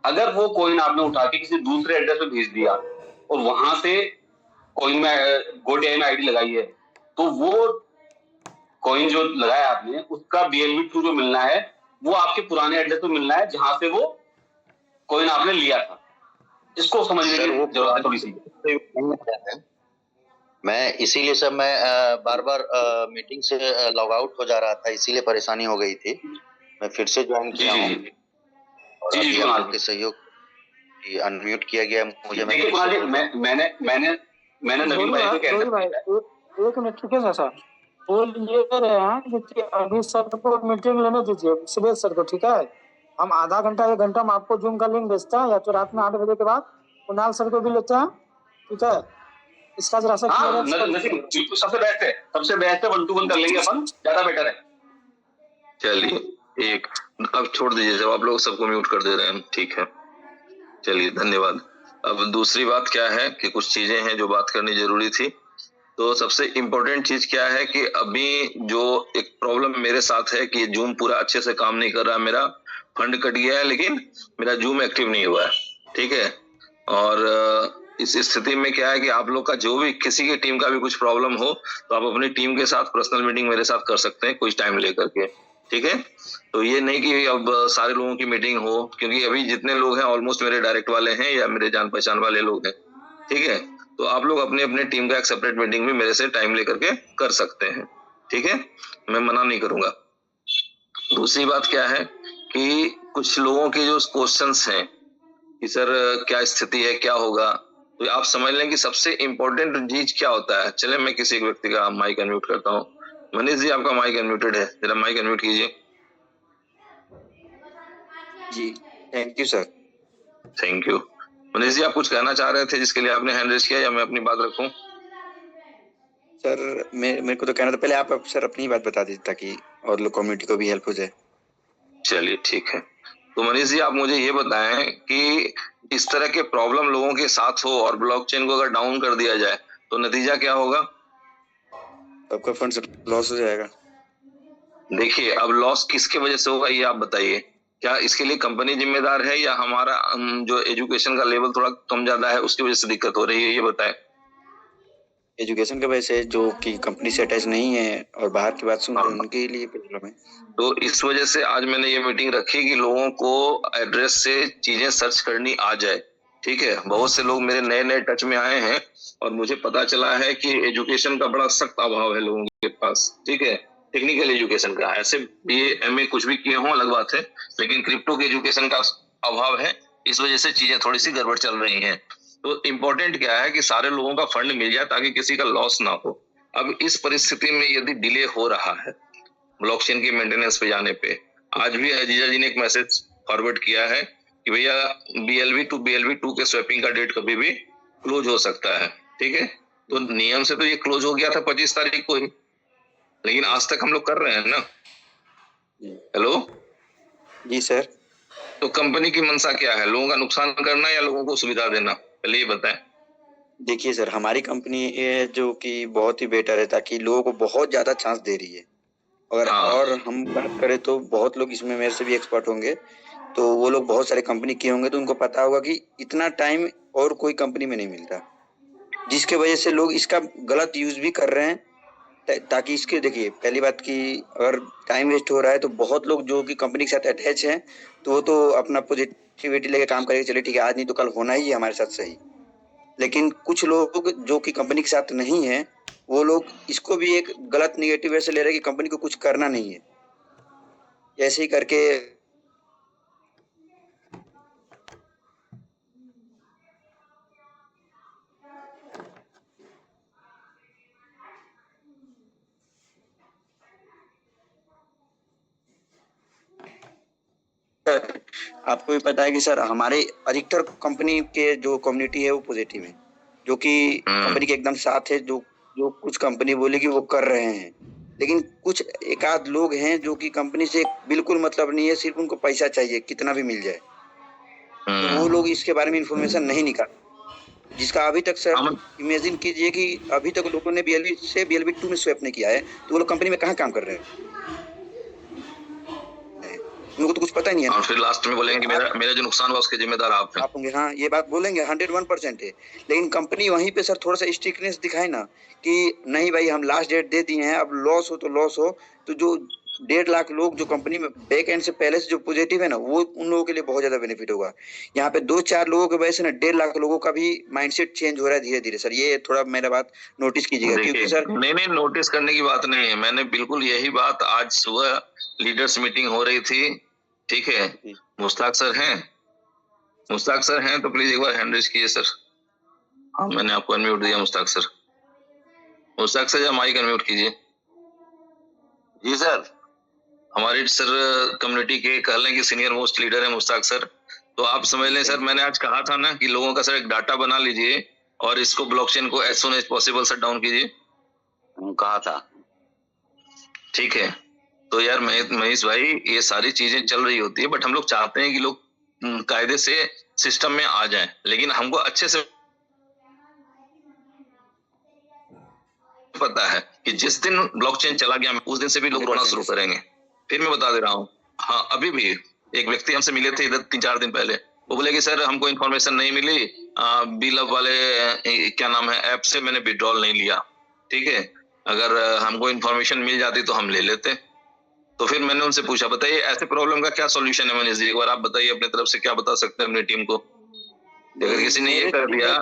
अगर वो कॉइन आपने उठा के किसी दूसरे एड्रेस पे भेज दिया और वहां से कॉइन में GoTI में आईडी लगाई है, तो वो कॉइन जो लगाया आपने उसका BLV2 जो मिलना है वो आपके पुराने एड्रेस पे मिलना है जहां से वो कॉइन आपने लिया था। इसको समझने की जरूरत है थोड़ी सी। मैं इसीलिए सर मैं बार बार मीटिंग से लॉग आउट हो जा रहा था, इसीलिए परेशानी हो गई थी। मैं फिर से ज्वाइन किया हूँ और अभी आपके सहयोग अनम्यूट किया गया मुझे। मैंने नवीन भाई को एक मिनट ठीक है सर, बोल ये रहे हैं कि अभी सर को मीटिंग लेने दीजिए सुबह सर को, ठीक है। हम आधा घंटा 1 घंटा में आपको जूम का लिंक भेजते हैं, या तो रात में 8 बजे के बाद कुणाल सर को भी लेते हैं, ठीक है। इसका जरा सा सबसे बेस्ट है 1 to 1 कर लेंगे अपन, ज्यादा बेटर है। चलिए एक अब छोड़ दीजिए, जब आप लोग सबको म्यूट कर दे रहे हैं, ठीक है। चलिए धन्यवाद। अब दूसरी बात क्या है कि कुछ चीजें हैं जो बात करनी जरूरी थी। तो सबसे इम्पोर्टेंट चीज क्या है कि अभी जो एक प्रॉब्लम मेरे साथ है कि जूम पूरा अच्छे से काम नहीं कर रहा, मेरा फंड कट गया है लेकिन मेरा जूम एक्टिव नहीं हुआ है, ठीक है। और इस स्थिति में क्या है कि आप लोग का जो भी किसी की टीम का भी कुछ प्रॉब्लम हो तो आप अपनी टीम के साथ पर्सनल मीटिंग मेरे साथ कर सकते हैं कुछ टाइम लेकर के, ठीक है। तो ये नहीं कि अब सारे लोगों की मीटिंग हो, क्योंकि अभी जितने लोग हैं ऑलमोस्ट मेरे डायरेक्ट वाले हैं या मेरे जान पहचान वाले लोग हैं, ठीक है। तो आप लोग अपने अपने टीम का एक सेपरेट मीटिंग भी मेरे से टाइम लेकर के कर सकते हैं, ठीक है। मैं मना नहीं करूंगा। दूसरी बात क्या है कि कुछ लोगों के जो क्वेश्चंस हैं कि सर क्या स्थिति है, क्या होगा, तो आप समझ लें कि सबसे इम्पोर्टेंट चीज क्या होता है। चले मैं किसी एक व्यक्ति का माइक अनम्यूट करता हूँ। मनीष जी आपका माइक अनम्यूटेड है, जरा माइक अनम्यूट कीजिए। जी thank you sir. Thank you. Manish ji आप कुछ कहना चाह रहे थे जिसके लिए आपने हैंड रेज किया, या मैं अपनी बात रखूं? सर मेरे को तो कहना था, पहले आप सर अपनी बात बता दीजिए ताकि और लोग कम्युनिटी को भी हेल्प हो जाए। चलिए ठीक है। तो मनीष जी आप मुझे ये बताएं कि इस तरह के प्रॉब्लम लोगों के साथ हो और ब्लॉकचेन को अगर डाउन कर दिया जाए तो नतीजा क्या होगा? आपका फंड लॉस हो जाएगा। देखिए अब लॉस किसके वजह से होगा ये आप बताइए। क्या इसके लिए कंपनी जिम्मेदार है या हमारा जो एजुकेशन का लेवल थोड़ा कम ज्यादा है उसकी वजह से दिक्कत हो रही है, ये बताएं। एजुकेशन की वजह से जो कि कंपनी से अटैच नहीं है और बाहर की बात सुन रहे हैं उनके लिए प्रॉब्लम है। तो इस वजह से आज मैंने ये मीटिंग रखी कि लोगों को एड्रेस से चीजें सर्च करनी आ जाए, ठीक है। बहुत से लोग मेरे नए नए टच में आए हैं और मुझे पता चला है कि एजुकेशन का बड़ा सख्त अभाव है लोगों के पास, ठीक है। टेक्निकल एजुकेशन का, ऐसे BA MA कुछ भी किए हों अलग बात है, लेकिन क्रिप्टो के एजुकेशन का अभाव है। इस वजह से चीजें थोड़ी सी गड़बड़ चल रही हैं। तो इम्पोर्टेंट क्या है कि सारे लोगों का फंड मिल जाए ताकि किसी का लॉस ना हो। अब इस परिस्थिति में यदि डिले हो रहा है ब्लॉकचेन की मेंटेनेंस पे जाने पे, आज भी अजीजा जी ने एक मैसेज फॉरवर्ड किया है कि भैया BLV to BLV2 के स्वैपिंग का डेट कभी भी क्लोज हो सकता है, ठीक है। तो नियम से तो ये क्लोज हो गया था 25 तारीख को ही, लेकिन आज तक हम लोग कर रहे हैं ना। हेलो जी सर। तो कंपनी की मंशा क्या है, लोगों का नुकसान करना या लोगों को सुविधा देना, पहले ये बताएं। देखिए सर हमारी कंपनी है जो कि बहुत ही बेटर है ताकि लोगों को बहुत ज्यादा चांस दे रही है। अगर और हम बात करें तो बहुत लोग इसमें मेरे से भी एक्सपर्ट होंगे, तो वो लोग बहुत सारे कंपनी किए होंगे तो उनको पता होगा कि इतना टाइम और कोई कंपनी में नहीं मिलता, जिसके वजह से लोग इसका गलत यूज भी कर रहे हैं। ताकि इसके देखिए पहली बात कि अगर टाइम वेस्ट हो रहा है तो बहुत लोग जो कि कंपनी के साथ अटैच हैं तो वो तो अपना पॉजिटिविटी लेके काम करेंगे, चलिए ठीक है आज नहीं तो कल होना ही है हमारे साथ सही। लेकिन कुछ लोग जो कि कंपनी के साथ नहीं है वो लोग इसको भी एक गलत निगेटिव वे से ले रहे हैं कि कंपनी को कुछ करना नहीं है, ऐसे ही करके आपको भी पता है कि सर हमारे अधिकतर कंपनी के जो कम्युनिटी है वो पॉजिटिव है, जो कि कंपनी के एकदम साथ है, जो जो कुछ कंपनी बोलेगी वो कर रहे हैं। लेकिन कुछ एक आध लोग हैं जो कि कंपनी से बिल्कुल मतलब नहीं है, सिर्फ उनको पैसा चाहिए कितना भी मिल जाए। तो वो लोग इसके बारे में इंफॉर्मेशन नहीं निकाल, जिसका अभी तक सर इमेजिन कीजिए कि अभी तक लोगों ने BLV से BLV 2 में स्वैप नहीं किया है, तो वो लोग कंपनी में कहाँ काम कर रहे हैं? उनको तो कुछ पता ही नहीं है। और फिर लास्ट में बोलेंगे कि मेरा जो नुकसान हुआ उसके जिम्मेदार आप हैं। आप होंगे, हाँ ये बात बोलेंगे 101% है। लेकिन कंपनी वहीं पे सर थोड़ा सा स्ट्रिक्टनेस दिखाए ना कि नहीं भाई हम लास्ट डेट दे दिए हैं, अब लॉस हो तो लॉस हो। तो जो 1.5 लाख लोग जो कंपनी में बैक एंड से पहले से जो पॉजिटिव है ना, वो उन लोगों के लिए बहुत ज्यादा बेनिफिट होगा। यहाँ पे 2-4 लोगों की वजह से ना 1.5 लाख लोगों का भी माइंडसेट चेंज हो रहा है धीरे धीरे। सर ये थोड़ा मेरा बात नोटिस कीजिएगा, क्योंकि सर नहीं नोटिस करने की बात नहीं है, मैंने बिल्कुल यही बात आज सुबह लीडर्स मीटिंग हो रही थी, ठीक है। मुश्ताक सर हैं तो प्लीज एक बार हैंड रेज कीजिए सर। हाँ मैंने आपको अनम्यूट दिया मुश्ताक सर या माइक अनम्यूट कीजिए। जी सर। हमारे सर कम्युनिटी के कह लें कि सीनियर मोस्ट लीडर है मुश्ताक सर। तो आप समझ लें सर, मैंने आज कहा था ना कि लोगों का सर एक डाटा बना लीजिए और इसको ब्लॉकचेन को as soon as possible shut down कीजिए, कहा था, ठीक है। तो यार महेश भाई ये सारी चीजें चल रही होती है, बट हम लोग चाहते हैं कि लोग कायदे से सिस्टम में आ जाएं, लेकिन हमको अच्छे से पता है कि जिस दिन ब्लॉकचेन चला गया उस दिन से भी लोग रोना शुरू करेंगे। फिर मैं बता दे रहा हूँ, हाँ अभी भी एक व्यक्ति हमसे मिले थे इधर 3-4 दिन पहले, वो बोले कि सर हमको इन्फॉर्मेशन नहीं मिली, बीलब वाले क्या नाम है ऐप से मैंने विड्रॉल नहीं लिया, ठीक है। अगर हमको इन्फॉर्मेशन मिल जाती तो हम ले लेते। तो फिर मैंने उनसे पूछा बताइए ऐसे प्रॉब्लम का क्या सॉल्यूशन है मनीष जी, एक बार आप बताइए अपनी तरफ से क्या बता सकते हैं अपनी टीम को। अगर किसी ने ये कर दिया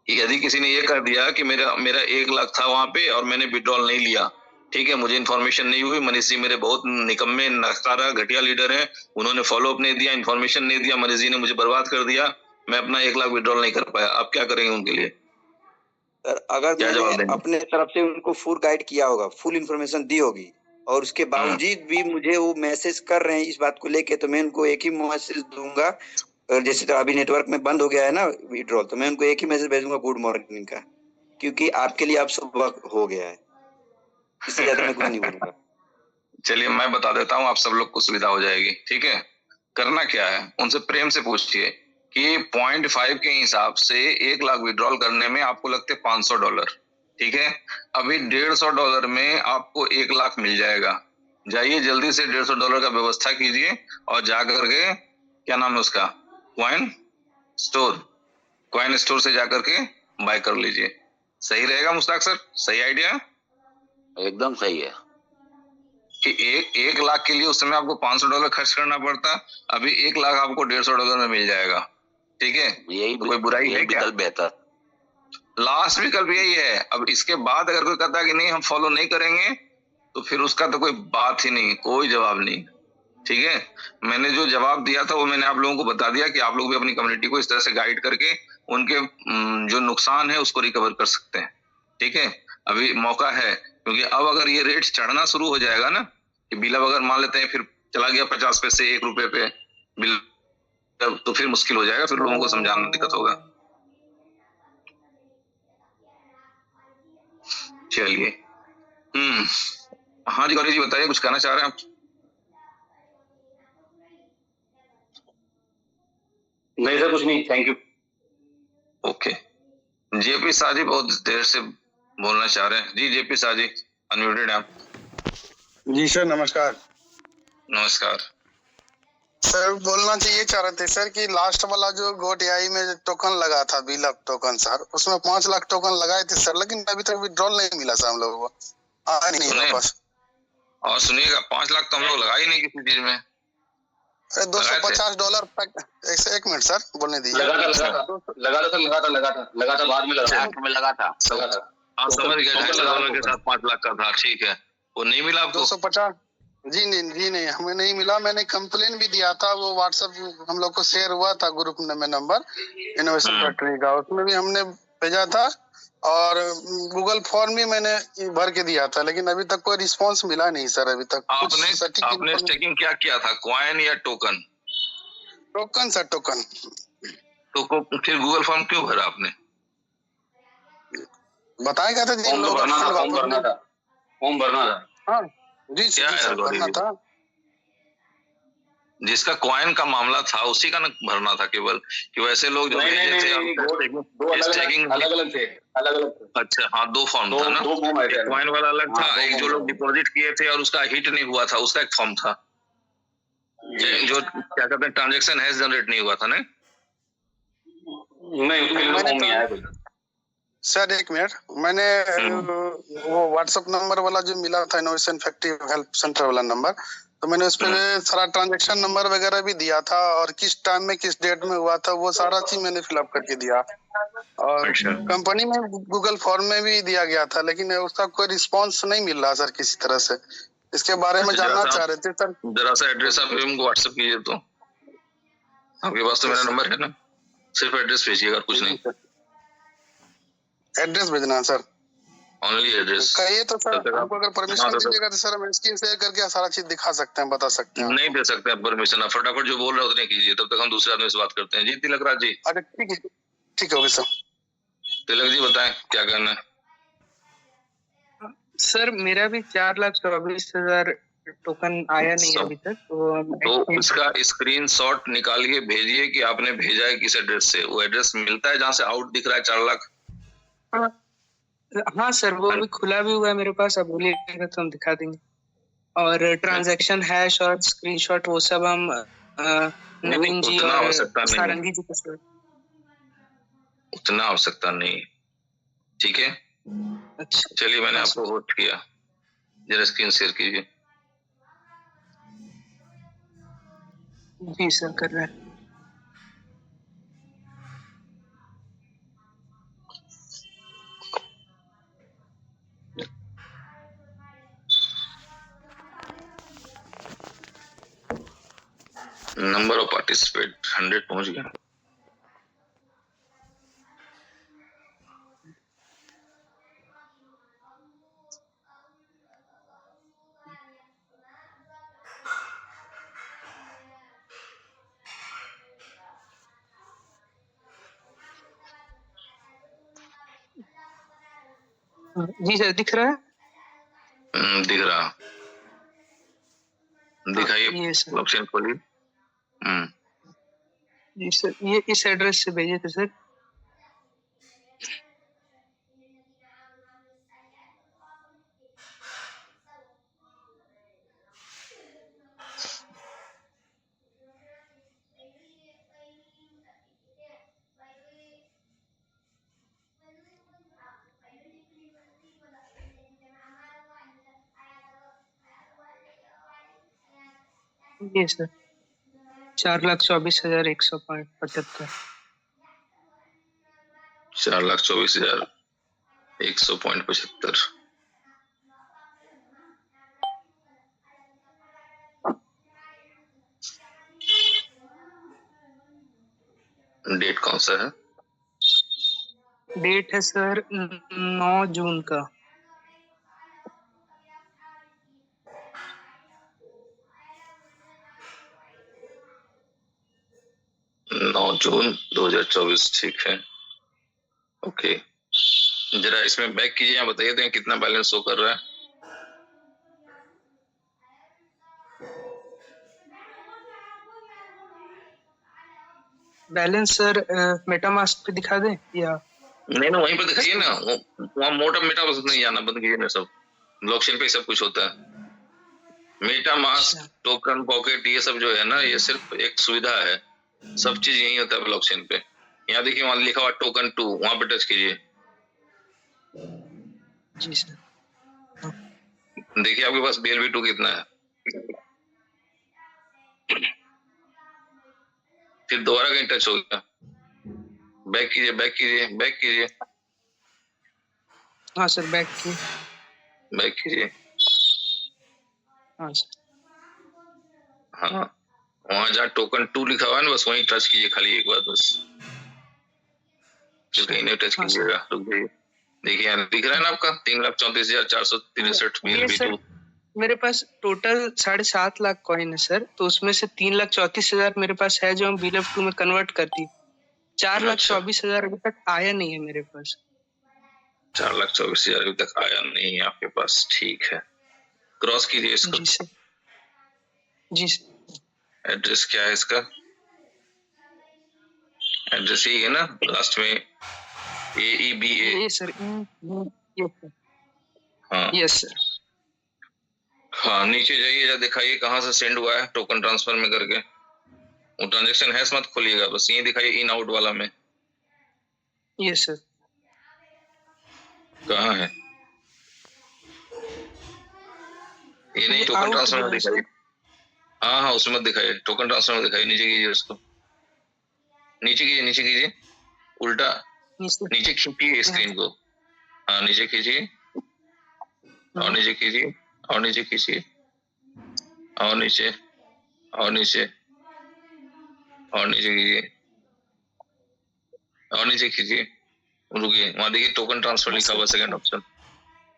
यदि किसी ने ये कर दिया कि मेरा 1 लाख था वहां पे और मैंने विड्रॉल नहीं लिया, ठीक है, मुझे इन्फॉर्मेशन नहीं हुई, मनीष जी मेरे बहुत निकम्मे नकारा घटिया लीडर हैं, उन्होंने फॉलो अप नहीं दिया, इन्फॉर्मेशन नहीं दिया, मनीष जी ने मुझे बर्बाद कर दिया, मैं अपना 1 लाख विड्रॉल नहीं कर पाया, आप क्या करेंगे उनके लिए? सर अगर मैंने अपने तरफ से उनको फुल गाइड किया होगा, फुल इन्फॉर्मेशन दी होगी और उसके बावजूद भी मुझे वो मैसेज कर रहे हैं इस बात को लेके, तो मैं उनको एक ही मैसेज दूंगा। और जैसे तो अभी नेटवर्क में बंद हो गया है ना विड्रॉल, तो मैं उनको एक ही मैसेज भेजूंगा गुड मॉर्निंग का, क्योंकि आपके लिए अब सुबह हो गया है, इससे ज्यादा मैं कुछ नहीं बोलूंगा। चलिए मैं बता देता हूँ, आप सब लोग को सुविधा हो जाएगी, ठीक है। करना क्या है, उनसे प्रेम से पूछिए कि 0.5 के हिसाब से 1 लाख विड्रॉल करने में आपको लगते $500, ठीक है। अभी $150 में आपको 1 लाख मिल जाएगा। जाइए जल्दी से $150 का व्यवस्था कीजिए और जाकर के क्या नाम है उसका कॉइन स्टोर से जाकर के बाय कर लीजिए। सही रहेगा मुश्ताक सर? सही आइडिया? एकदम सही है कि 1 लाख के लिए उस समय आपको $500 खर्च करना पड़ता, अभी 1 लाख आपको $150 में मिल जाएगा, ठीक है। यही तो कोई बुराई है क्या? बेहतर लास्ट विकल्प यही है। अब इसके बाद अगर कोई कहता है कि नहीं हम फॉलो नहीं करेंगे, तो फिर उसका तो कोई बात ही नहीं, कोई जवाब नहीं, ठीक है। मैंने जो जवाब दिया था वो मैंने आप लोगों को बता दिया कि आप लोग भी अपनी कम्युनिटी को इस तरह से गाइड करके उनके जो नुकसान है उसको रिकवर कर सकते हैं, ठीक है। अभी मौका है, क्योंकि अब अगर ये रेट चढ़ना शुरू हो जाएगा ना, कि बिल अगर मान लेते हैं फिर चला गया 50 पैसे 1 रुपए पे बिल, तो फिर मुश्किल हो जाएगा, फिर लोगों को समझाना दिक्कत होगा। चलिए हाँ जी गौरी जी बताइए, कुछ कहना चाह रहे हैं आप? नहीं सर कुछ नहीं, thank you. Okay, JP Shah ji बहुत देर से बोलना चाह रहे हैं। जी जेपी शाह जी अनम्यूटेड हैं आप। जी सर नमस्कार। नमस्कार सर, बोलना चाहिए चाह रहे थे सर कि लास्ट वाला जो गोट AI में टोकन लगा था बीलब टोकन सर, उसमें 5 लाख टोकन लगाए थे सर, लेकिन अभी तक विड्रॉल नहीं मिला सर हम लोगों को, आया नहीं वापस। और सुनिएगा 5 लाख तो हम लोग लगा ही नहीं किसी चीज में। अरे $250 एक मिनट सर बोलने दीजिए। लगा था बाद में लगा था। आप समझ गए $250 के साथ 5 लाख का था, ठीक है। वो नहीं मिला आपको? 250 जी नहीं हमें नहीं मिला। मैंने कंप्लेन भी दिया था, वो व्हाट्सएप हम लोग को शेयर हुआ था ग्रुप में नंबर इनोवेशन फैक्ट्री का, उसमें भी हमने भेजा था, और गूगल फॉर्म भी मैंने भर के दिया था, लेकिन अभी तक कोई रिस्पांस मिला नहीं सर। अभी तक आपने स्टेकिंग क्या किया था, कॉइन या टोकन? Token sir, token. तो फिर गूगल फॉर्म क्यों भरा आपने? बताया गया था जी, फॉर्म भरना था। हाँ जी सर, भरना था। जिसका कॉइन का मामला था उसी का न भरना था केवल, कि वैसे लोग जो स्टेकिंग अलग-अलग थे। अच्छा हाँ, 2 फॉर्म था ना, कॉइन वाला अलग था, एक जो लोग डिपॉजिट किए थे और उसका हिट नहीं हुआ था उसका एक फॉर्म था, जो क्या कहते हैं ट्रांजैक्शन हैश जनरेट नहीं हुआ था। नहीं उसके लिए फॉर्म नहीं आया कोई। सर 1 मिनट, मैंने वो व्हाट्सएप नंबर वाला जो मिला था, इनोवेशन फैक्ट्री हेल्प सेंटर वाला नंबर, तो मैंने उस पे सारा ट्रांजैक्शन नंबर वगैरह भी दिया था और किस टाइम में किस डेट में हुआ था वो सारा चीज मैंने फिलअप करके दिया। और कंपनी में गूगल फॉर्म में भी दिया गया था, लेकिन उसका कोई रिस्पांस नहीं मिल रहा सर किसी तरह से। इसके बारे में जानना चाह रहे थे सर। जरा सा एड्रेस आप हमको व्हाट्सएप कीजिए, तो आपके पास तो मेरा नंबर है ना, सिर्फ एड्रेस भेजिएगा, कुछ नहीं। एड्रेस भेजना है सर, ओनली एड्रेस। कहिए तो सर, आपको अगर परमिशन दीजिएगा तो सर हम स्क्रीन शेयर करके सारा चीज दिखा सकते हैं, बता सकते हैं। नहीं दे सकते आप परमिशन, आप फटाफट जो बोल रहे हो उतने कीजिए, तब तक हम दूसरे आदमी से बात करते हैं। जी तिलक राज जी। अरे ठीक है ओके सर। तिलक जी बताएं क्या करना है। सर मेरा भी 4,24,000 टोकन आया नहीं अभी तक, तो इसका स्क्रीनशॉट निकालिए, भेजिए कि आपने भेजा है किस एड्रेस से। वो एड्रेस मिलता है जहाँ से आउट दिख रहा है 4 लाख? हाँ सर, वो भी खुला भी हुआ है मेरे पास, अब बोलिएगा तो हम दिखा देंगे। और ट्रांजैक्शन हैश और स्क्रीनशॉट वो सब हम नवीन जी और सारंगी जी के साथ। उतना आवश्यकता नहीं, ठीक है। अच्छा चलिए, मैंने आपको वोट किया, जरा स्क्रीन शेयर कीजिए। जी सर, कर रहे हैं। नंबर ऑफ पार्टिसिपेट 100 पहुंच गया। जी सर, दिख रहा है? दिख रहा, दिखाइए ऑप्शन खोलिए। जी सर, ये इस एड्रेस से भेजे थे सर। ये सर 4,24,100.75। 4,24,100.75। डेट कौन सा है? डेट है सर 9 जून का। 9 जून 2024, ठीक है। ओके, जरा इसमें बैक कीजिए, यहाँ बताइए तो कितना बैलेंस शो कर रहा है। बैलेंस सर मेटामास्क पे दिखा दें या नहीं वहीं पे दिखाइए ना, वहाँ मोटा मेटामास्क नहीं जाना, बंद कीजिए ना, सब ब्लॉकचेन पे सब कुछ होता है। मेटामास्क, टोकन, पॉकेट, ये सब जो है ना, ये सिर्फ एक सुविधा है, सब चीज यही होता है ब्लॉकचेन पे। यहाँ देखिए, वहाँ लिखा हुआ टोकन 2, वहां पे टच कीजिए। जी सर, देखिए आपके पास BLV2 कितना है। फिर दोबारा कहीं टच हो गया, बैक कीजिए, बैक कीजिए, बैक कीजिए। हाँ सर, बैक कीजिए, बैक कीजिए। हाँ सर, हाँ, वहां जहाँ टोकन 2 लिखा हुआ है ना, बस वहीं टच कीजिए खाली एक बार, बस। फिर कहीं नहीं टच कीजिएगा, रुक जाइए। देखिए यहाँ दिख रहा है ना आपका 3,34,463 BLV2। मेरे पास टोटल 7.5 लाख कॉइन है सर, तो उसमें से 3,34,000 मेरे पास है जो हम BLV2 में कन्वर्ट कर दी। 4,24,000 अभी तक आया नहीं है मेरे पास। 4,24,000 अभी तक आया नहीं है आपके पास, ठीक है। क्रॉस कीजिए इसको। जी सर। जी सर। एड्रेस क्या है इसका? एड्रेस यही है ना लास्ट में, AEBA। ये सर। हाँ यस सर। हाँ, नीचे जाइए, दिखाइए कहाँ से सेंड हुआ है टोकन ट्रांसफर में करके। वो ट्रांजेक्शन हैश मत खोलिएगा, बस ये दिखाइए इन आउट वाला में। Yes sir. कहाँ है ये? नहीं, टोकन ट्रांसफर में दिखाइए। हाँ उसमें मत दिखाइए, टोकन ट्रांसफर में दिखाइए। नीचे कीजिए उसको, नीचे कीजिए, नीचे कीजिए, उल्टा नीचे खींचिए स्क्रीन को। हाँ नीचे खींचिए, और नीचे कीजिए, और नीचे खींचिए, और नीचे, और नीचे, और नीचे कीजिए, और नीचे खींचिए। रुकिए, वहां देखिए टोकन ट्रांसफर लिखा हुआ सेकंड ऑप्शन,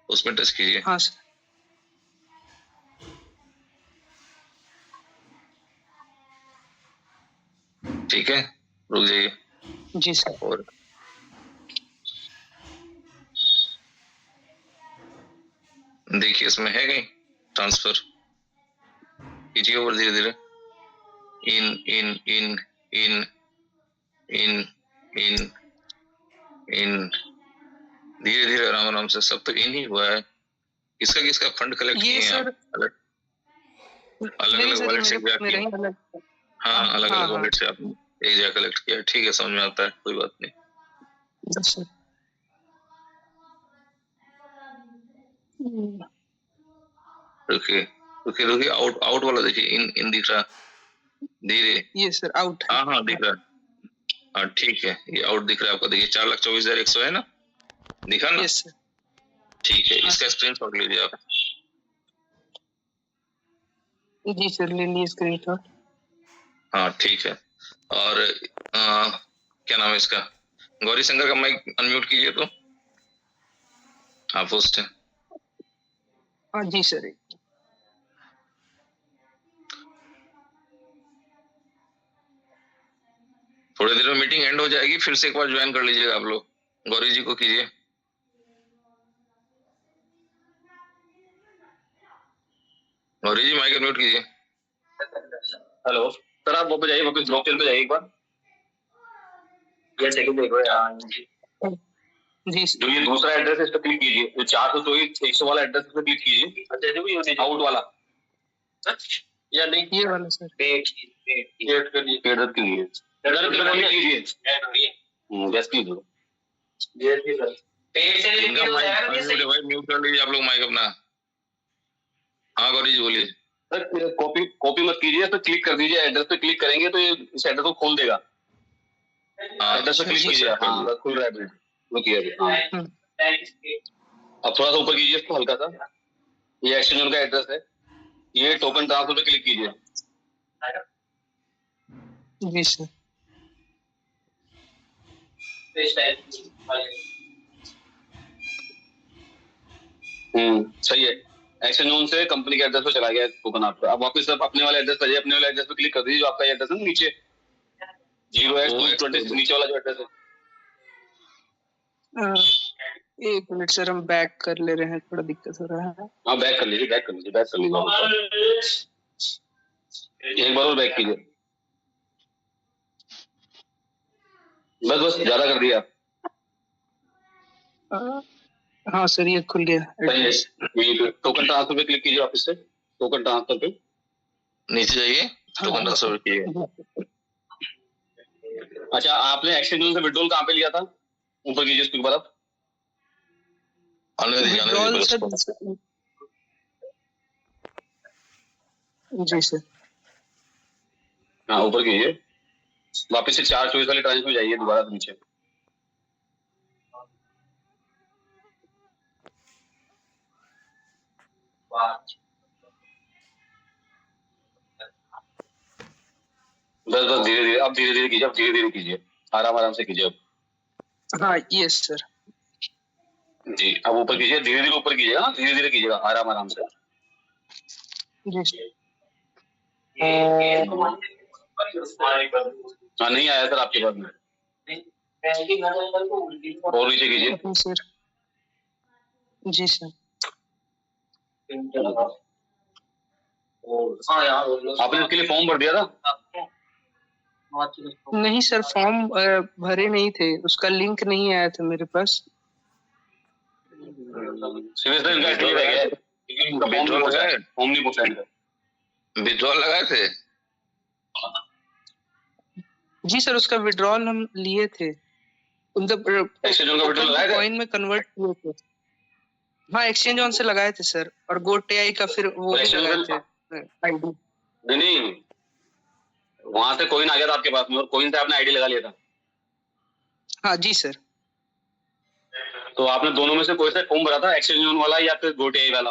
उसमें टच कीजिए। हाँ सर। ठीक है, रुक जाइए। जी सर। और देखिए इसमें है कहीं ट्रांसफर, कीजिए और धीरे धीरे। इन इन इन इन इन इन इन धीरे धीरे आराम आराम से, सब तो इन ही हुआ है। किसका किसका फंड कलेक्ट किए हैं आप? अलग अलग वॉलेट से क्या किए? हाँ अलग अलग वॉलेट से आपने एक जगह कलेक्ट किया, ठीक है, समझ में आता है, कोई बात नहीं। रुकिए रुकिए रुकिए, आउट आउट वाला देखिए, इन इन दिख रहा धीरे। ये सर आउट। हाँ दिख रहा। हाँ ठीक है, ये आउट दिख रहा है आपको, देखिए 4,24,100 है ना, दिखा ना? Yes sir. ठीक है, इसका स्क्रीनशॉट लीजिए आप। जी सर, ले लिए स्क्रीनशॉट। हाँ ठीक है, और क्या नाम है इसका? गौरी शंकर का माइक अनम्यूट कीजिए तो। हाँ पोस्ट है। हाँ जी सर। थोड़ी देर में मीटिंग एंड हो जाएगी, फिर से एक बार ज्वाइन कर लीजिएगा आप लोग। गौरी जी को कीजिए। गौरी जी माइक अनम्यूट कीजिए। हेलो सर, आप वापस जाइए, वापस ब्लॉक चेन पे जाइए एक बार। जी जो ये दूसरा एड्रेस है इस पर क्लिक कीजिए, जो 424 वाला एड्रेस पे क्लिक कीजिए। अच्छा आउट वाला या नहीं, ये वाला सर। पेड के लिए गैस कीजिए। म्यूट कर लीजिए आप लोग माइक अपना। हाँ गौरी जी बोलिए। सर कॉपी मत कीजिए, तो क्लिक कर दीजिए, एड्रेस पे क्लिक करेंगे तो ये इस एड्रेस को खोल देगा। एड्रेस पे क्लिक कीजिए, आप खुल रहा है। रुकिए अब थोड़ा सा ऊपर कीजिए इसको हल्का सा, ये एक्सचेंज का एड्रेस है, ये टोकन ट्रांसफर पे क्लिक कीजिए। जी सर। सही है, एक्शन जोन से कंपनी के एड्रेस पे चला गया टोकन आपका। अब वापस आप अपने वाले एड्रेस पर जाइए, अपने वाले एड्रेस पे क्लिक कर दीजिए, जो आपका एड्रेस है नीचे 0x220 नीचे वाला जो एड्रेस है। एक मिनट सर, हम बैक कर ले रहे हैं, थोड़ा दिक्कत हो रहा है। हाँ बैक कर लीजिए, बैक कर लीजिए, बैक कर लीजिए, एक बार और बैक कीजिए। बस बस ज्यादा कर दिया। हाँ सर, ये खुल गया। टोकन ट्रांसफर पे क्लिक कीजिए, वापस से टोकन ट्रांसफर पे नीचे जाइए, टोकन ट्रांसफर कीजिए। अच्छा, आपने एक्सचेंज जोन से विड्रॉल कहाँ पे लिया था? ऊपर कीजिए उसके बाद आप जी सर। हाँ ऊपर कीजिए, वापस से 424 वाले ट्रांजेक्शन में जाइए, दोबारा नीचे। बस बस धीरे धीरे, अब धीरे धीरे कीजिए, अब धीरे धीरे कीजिए, आराम आराम से कीजिए अब। हाँ यस सर। जी, अब ऊपर कीजिए, धीरे धीरे ऊपर कीजिएगा, धीरे धीरे कीजिएगा, आराम आराम से। हाँ, नहीं आया सर आपके पास में। और नीचे कीजिए। जी सर। आपने इसके लिए फॉर्म भर दिया था? नहीं सर, फॉर्म भरे नहीं थे, उसका लिंक नहीं आया था मेरे पास। विड्रॉल लगाए थे? जी सर, उसका विड्रॉल हम लिए थे, कॉइन में कन्वर्ट किए थे। हाँ, एक्सचेंज ऑन से लगाए थे सर, और GoTI का फिर वो भी लगाए थे आईडी। नहीं, वहां से कॉइन आ गया था आपके पास में, और कॉइन से आपने आईडी लगा लिया था। हाँ जी सर। तो आपने दोनों में से कोई सा फॉर्म भरा था, एक्सचेंज ऑन वाला या फिर GoTI वाला?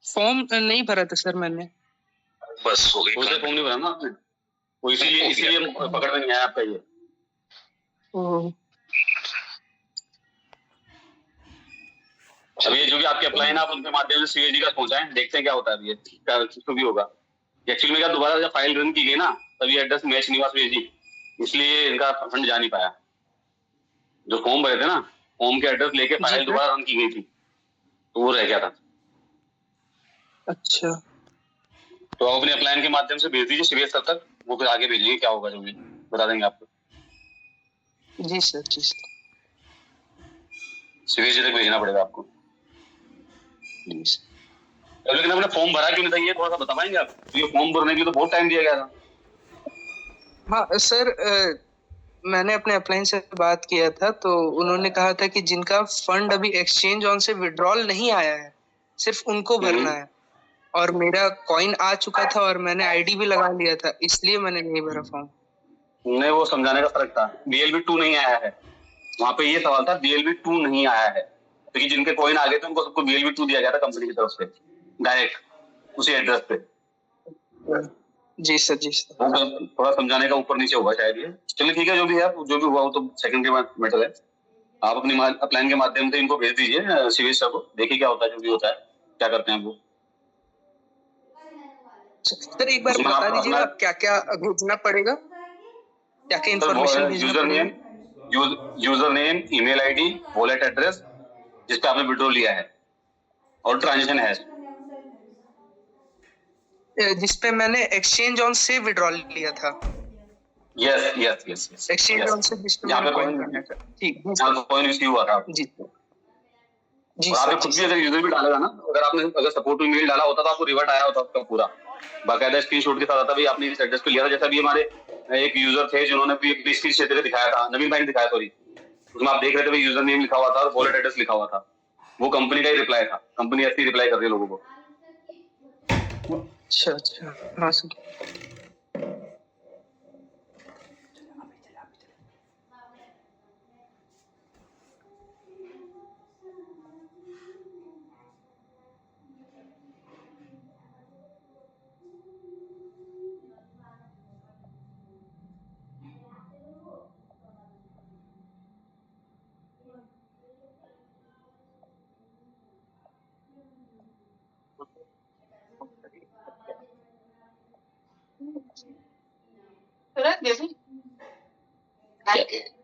फॉर्म नहीं भरा था सर मैंने। बस हो गई। कोई सा फॉर्म नहीं भरा ना आपने, तो इसीलिए पकड़ में नहीं आया आपका ये। अब ये जो भी आपके अप्लाई है, आप उनके माध्यम से सीएजी का पहुंचाएं, देखते हैं क्या होता है। अभी क्या कुछ भी होगा। एक्चुअली में क्या, दोबारा जब फाइल रन की गई ना, तभी एड्रेस मैच नहीं हुआ सीएजी, इसलिए इनका फंड जा नहीं पाया। जो फॉर्म भरे थे ना, फॉर्म के एड्रेस लेके फाइल दोबारा रन की गई थी, तो वो रह गया था। अच्छा, तो आप अपने अप्लाइन के माध्यम से भेज दीजिए सीरियस सर तक, वो फिर आगे भेजेंगे, क्या होगा जो भी बता देंगे आपको। जी सर, जी सर। सीरियस तक भेजना पड़ेगा आपको। लेकिन आपने फॉर्म भरा क्यों नहीं था, ये थोड़ा सा बता पाएंगे आप? ये फॉर्म भरने के लिए तो बहुत टाइम दिया गया था। हाँ सर, मैंने अपने अप्लाइन से बात किया था, तो उन्होंने कहा था कि जिनका फंड अभी एक्सचेंज ऑन से विड्रॉल नहीं आया है, सिर्फ उनको भरना है। और मेरा कॉइन आ चुका था और मैंने आईडी भी लगा लिया था, इसलिए मैंने नहीं भरा फॉर्म। नहीं, वो समझाने का फर्क था। BLV 2 नहीं आया है, वहां पे ये सवाल था, BLV 2 नहीं आया है, क्योंकि जिनके कॉइन आ गए थे उनको सबको BLV 2 दिया गया था कंपनी की तरफ से, डायरेक्ट उसी एड्रेस पे। जी सर, जी सर। थोड़ा समझाने का ऊपर नीचे होगा शायद ये। चलिए ठीक है, जो भी है, जो भी हुआ वो तो सेकेंडरी मैटर है। आप अपनी अप्लाइन के माध्यम से इनको भेज दीजिए सीवीएस सर को, देखिए क्या होता है, जो भी होता है, क्या करते हैं वो। सर एक बार बता दीजिएगा क्या क्या भेजना पड़ेगा, क्या क्या इन्फॉर्मेशन भेजना पड़ेगा? User name, email ID, wallet address जिसपे आपने विड्रॉ लिया है, और ट्रांजेक्शन हैश जिसपे मैंने एक्सचेंज ऑन से विड्रॉल लिया था। Yes yes yes yes, exchange on से जिसपे मैंने कॉइन करना था। ठीक है, जहां कॉइन रिसीव हुआ था। जी जी। और आपने खुद भी अगर यूजर भी डालेगा ना, अगर सपोर्ट ईमेल डाला होता तो आपको रिवर्ट आया होता उसका पूरा बाकायदा स्क्रीनशॉट के साथ आता, भाई आपने इस एड्रेस पे लिया था। जैसा भी हमारे एक यूजर थे जिन्होंने भी एक स्क्रीन शेयर दिखाया था, नवीन भाई ने दिखाया, सॉरी, उसमें आप देख रहे थे भाई यूजर नेम लिखा हुआ था और वॉलेट एड्रेस लिखा हुआ था, वो कंपनी का ही रिप्लाई था। कंपनी ऐसी रिप्लाई कर रही है लोगों को। अच्छा अच्छा, हाँ सर।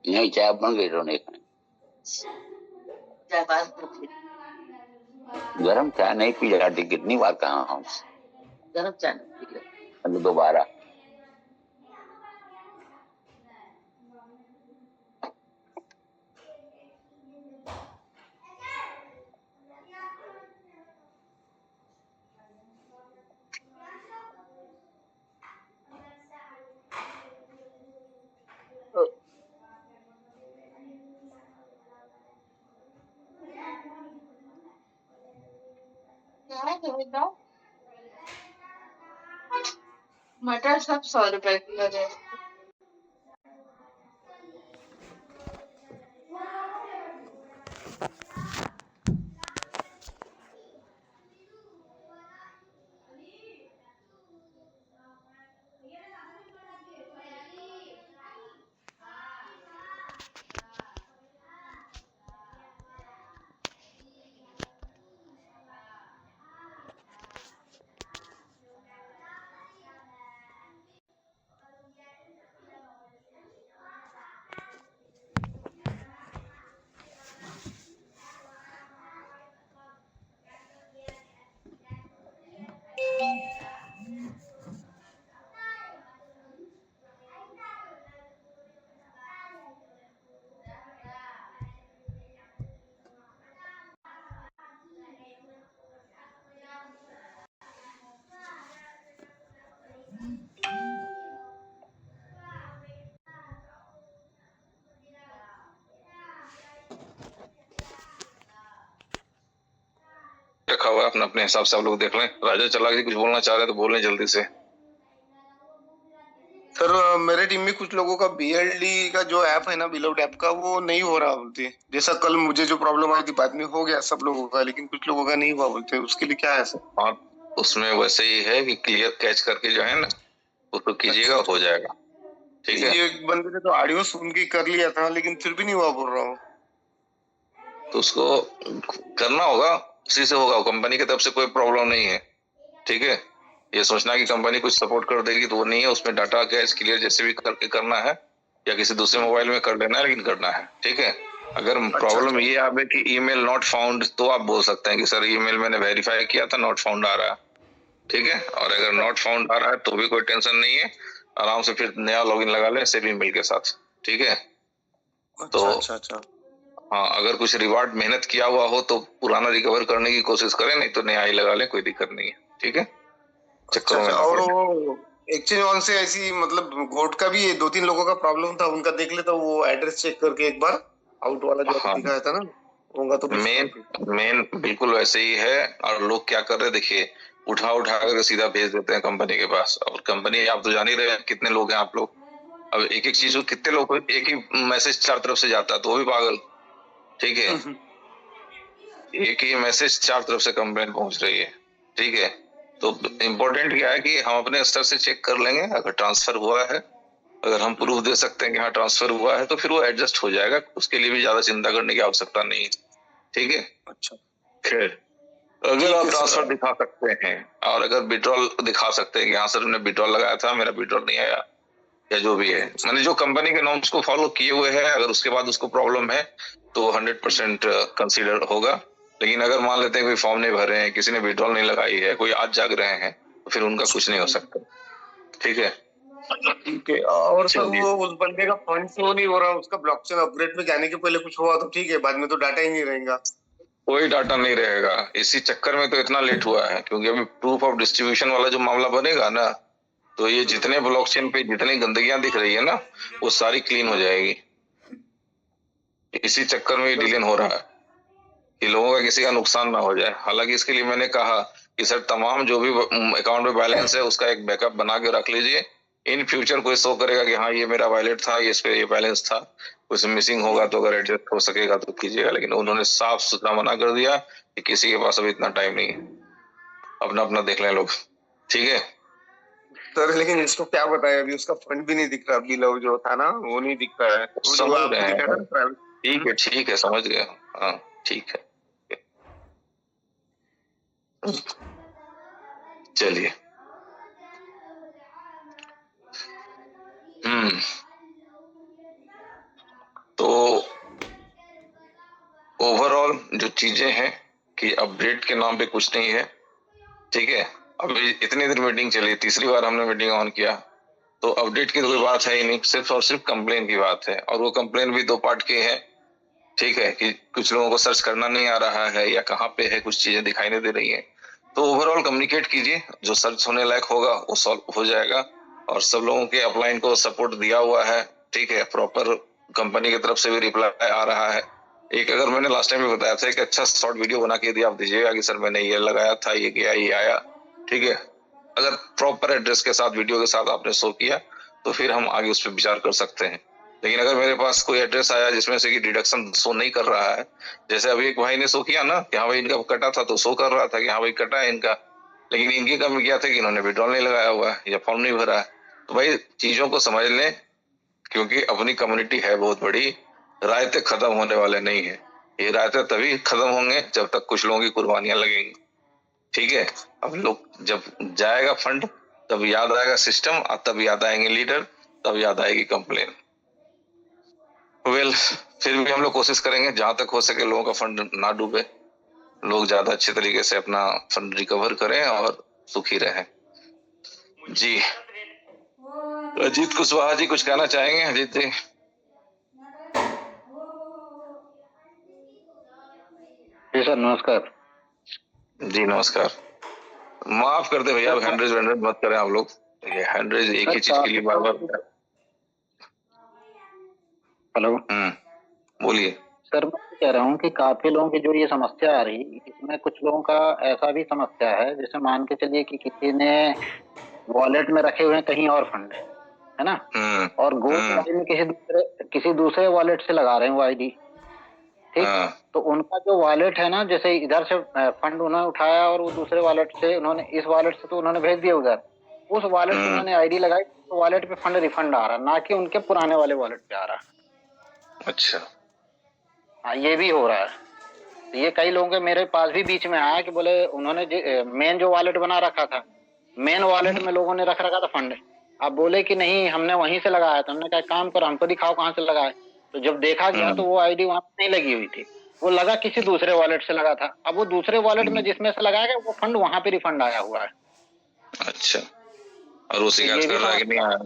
नहीं, चाय बन गई रोने का। गरम चाय नहीं पी जाती, कितनी बार कहा हम गरम चाय नहीं पी जाती दोबारा। मटर सब 100 रुपए किलो है। रखा हुआ है, अपने अपने हिसाब से आप लोग देख लें। राजा चला जी कुछ बोलना चाह रहे हैं तो बोल लें जल्दी से। सर मेरे टीम में कुछ लोगों का BLD का जो ऐप है ना, बिलोड ऐप का, वो नहीं हो रहा बोलते। जैसा कल मुझे जो प्रॉब्लम आई थी बाद में हो गया सब लोगों का, लेकिन कुछ लोगों का नहीं हुआ बोलते। उसके लिए क्या है सर? और उसमें वैसे ही है कि क्लियर कैच करके जो है ना उसको कीजिएगा, हो जाएगा। ठीक है। ये एक बंदे ने तो ऑडियो सुन के कर लिया था, लेकिन फिर भी नहीं हुआ बोल रहा हूँ। तो उसको करना होगा, उसी से होगा। कंपनी की तरफ से कोई प्रॉब्लम नहीं है। ठीक है। ये सोचना कि कंपनी कुछ सपोर्ट कर देगी तो वो नहीं है। उसमें डाटा कैच क्लियर जैसे भी करके करना है या किसी दूसरे मोबाइल में कर लेना है, लेकिन करना है। ठीक है। अगर प्रॉब्लम ये आवे कि ईमेल नॉट फाउंड, तो आप बोल सकते हैं कि सर ईमेल मैंने वेरीफाई किया था, नॉट फाउंड आ रहा है। ठीक है। और अगर नॉट फाउंड आ रहा है तो भी कोई टेंशन नहीं है, आराम से फिर नया लॉगिन लगा लें सेम ईमेल के साथ। ठीक है। तो अच्छा। हाँ, अगर कुछ रिवार्ड मेहनत किया हुआ हो तो पुराना रिकवर करने की कोशिश करें, नहीं तो नया ही लगा लें, कोई दिक्कत नहीं है। ठीक है। अच्छा। और वो एक्सचेंज ऑन से ऐसी मतलब गोट का भी 2-3 लोगों का प्रॉब्लम था, उनका देख लेता हूँ। वो एड्रेस चेक करके एक बार आउट वाला जो दिखाया था ना, उनका तो मेन बिल्कुल वैसे ही है। और लोग क्या कर रहे हैं देखिए, उठा कर सीधा भेज देते हैं कंपनी के पास। और कंपनी आप तो जान ही रहे हैं कितने लोग हैं आप लोग। अब एक एक चीज को कितने लोग, एक ही मैसेज 4 तरफ से जाता है तो वो भी पागल। ठीक है। एक ही मैसेज 4 तरफ से कंप्लेंट पहुंच रही है। ठीक है। तो इम्पोर्टेंट क्या है कि हम अपने स्तर से चेक कर लेंगे। अगर ट्रांसफर हुआ है, अगर हम प्रूफ दे सकते हैं कि हाँ ट्रांसफर हुआ है, तो फिर वो एडजस्ट हो जाएगा। उसके लिए भी ज्यादा चिंता करने की आवश्यकता नहीं है। ठीक है। अच्छा। खैर, अगर आप ट्रांसफर दिखा सकते हैं और अगर विड्रॉल दिखा सकते हैं कि हाँ सर मैंने विड्रॉल लगाया था, मेरा विड्रॉल नहीं आया, या जो भी है, मैंने जो कंपनी के नॉर्म्स को फॉलो किए हुए हैं, अगर उसके बाद उसको प्रॉब्लम है तो 100% कंसीडर होगा। लेकिन अगर मान लेते हैं कोई फॉर्म नहीं भर रहे हैं, किसी ने विड्रॉल नहीं लगाई है, कोई आज जाग रहे हैं, तो फिर उनका कुछ नहीं हो सकता। ठीक है। ठीक है। और सर वो उस बंदे का फंड शो नहीं हो रहा, उसका ब्लॉकचेन अपग्रेड में जाने के पहले कुछ हुआ तो ठीक है, बाद में तो डाटा ही नहीं रहेगा। कोई डाटा नहीं रहेगा। इसी चक्कर में तो इतना लेट हुआ है, क्योंकि अभी प्रूफ ऑफ डिस्ट्रीब्यूशन वाला जो मामला बनेगा ना, तो ये जितने ब्लॉकचेन पे जितनी गंदगियां दिख रही है ना, वो सारी क्लीन हो जाएगी। इसी चक्कर में ये डिले हो रहा है कि लोगों का किसी का नुकसान ना हो जाए। हालांकि इसके लिए मैंने कहा कि सर तमाम जो भी अकाउंट में बैलेंस है उसका एक बैकअप बना के रख लीजिए। इन फ्यूचर कोई शो करेगा कि हाँ ये मेरा वॉलेट था, ये इस पे ये बैलेंस था, कुछ मिसिंग होगा तो अगर एडजस्ट हो सकेगा तो कीजिएगा। लेकिन उन्होंने साफ सुथरा मना कर दिया कि किसी के पास अभी इतना टाइम नहीं है, अपना अपना देख लें लोग। ठीक है सर। लेकिन इसको क्या बताया, अभी उसका फंड भी नहीं दिख रहा। बिल जो था ना वो नहीं दिख रहा है। समझ रहे हैं। ठीक है समझ गया। हाँ ठीक है। चलिए। तो ओवरऑल जो चीजें हैं कि अपडेट के नाम पे कुछ नहीं है। ठीक है। अभी इतनी देर मीटिंग चली, तीसरी बार हमने मीटिंग ऑन किया, तो अपडेट की कोई बात है ही नहीं, सिर्फ और सिर्फ कंप्लेन की बात है। और वो कंप्लेन भी 2 पार्ट की है। ठीक है। कि कुछ लोगों को सर्च करना नहीं आ रहा है या कहाँ पे है, कुछ चीजें दिखाई नहीं दे रही है। तो ओवरऑल कम्युनिकेट कीजिए, जो सर्च होने लायक होगा वो सॉल्व हो जाएगा। और सब लोगों के अपलाइन को सपोर्ट दिया हुआ है। ठीक है। प्रॉपर कंपनी की तरफ से भी रिप्लाई आ रहा है। एक अगर मैंने लास्ट टाइम भी बताया था, एक अच्छा शॉर्ट वीडियो बना के यदि आप दीजिएगा कि सर मैंने ये लगाया था, ये गया, ये आया। ठीक है। अगर प्रॉपर एड्रेस के साथ वीडियो के साथ आपने शो किया तो फिर हम आगे उस पर विचार कर सकते हैं। लेकिन अगर मेरे पास कोई एड्रेस आया जिसमें से कि डिडक्शन शो नहीं कर रहा है, जैसे अभी एक भाई ने शो किया ना कि हाँ भाई इनका कटा था, तो शो कर रहा था कि हाँ भाई कटा है इनका, लेकिन इनकी कमी क्या था कि इन्होंने विड्रॉल नहीं लगाया हुआ है या फॉर्म नहीं भरा है। तो भाई चीजों को समझ लें, क्योंकि अपनी कम्युनिटी है बहुत बड़ी, रायते खत्म होने वाले नहीं है। ये रायते तभी खत्म होंगे जब तक कुछ लोगों की कुर्बानियां लगेंगी। ठीक है। अब लोग जब जाएगा फंड तब याद आएगा सिस्टम, और तब याद आएंगे लीडर, तब याद आएगी कंप्लेन। फिर भी हम लोग कोशिश करेंगे जहां तक हो सके लोगों का फंड ना डूबे, लोग ज्यादा अच्छे तरीके से अपना फंड रिकवर करें और सुखी रहें। जी अजीत कुशवाहा जी कुछ कहना चाहेंगे? अजीत जी। जी सर नमस्कार। जी नमस्कार। माफ कर दे भैया, हैंडरेज मत करें आप लोग। हैंडरेज एक ही चीज के लिए बार बार। हेलो। बोलिए सर मैं कह रहा हूँ कि काफी लोगों की जो ये समस्या आ रही, इसमें कुछ लोगों का ऐसा भी समस्या है, जैसे मान के चलिए कि किसी ने वॉलेट में रखे हुए हैं कहीं और फंड, है ना, और गोल्ड में किसी दूसरे वॉलेट से लगा रहे हैं वो आईडी, ठीक, तो उनका जो वॉलेट है ना, जैसे इधर से फंड उन्होंने उठाया और वो दूसरे वॉलेट से उन्होंने, इस वॉलेट से तो उन्होंने भेज दिया उधर, उस वॉलेट से उन्होंने आईडी लगाई, तो वॉलेट पे फंड रिफंड आ रहा, ना कि उनके पुराने वाले वॉलेट पे आ रहा। अच्छा, हाँ ये भी हो रहा है। ये कई लोगों के मेरे पास भी बीच में आया कि बोले उन्होंने मेन जो वॉलेट बना रखा था, मेन वॉलेट में लोगों ने रख रखा था फंड, अब बोले कि नहीं हमने वहीं से लगाया था। हमने कहा काम करो, हमको दिखाओ कहाँ से लगाए। तो जब देखा गया तो वो आईडी वहां पे नहीं लगी हुई थी, वो लगा किसी दूसरे वॉलेट से लगा था। अब वो दूसरे वॉलेट में जिसमें से लगाया गया वो फंड वहां पे रिफंड आया हुआ है। अच्छा, और वो शिकायत कर रहा है कि नहीं आया?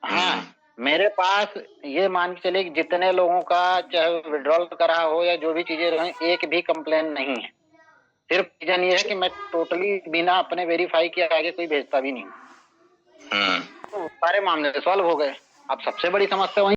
हाँ, मेरे पास ये मान के चलिए कि जितने लोगों का चाहे विड्रॉल करा हो या जो भी चीजें रहे, एक भी कंप्लेन नहीं है। सिर्फ रीजन ये है कि मैं टोटली बिना अपने वेरीफाई किए आगे कोई भेजता भी नहीं। तो सारे मामले सॉल्व हो गए। अब सबसे बड़ी समस्या वही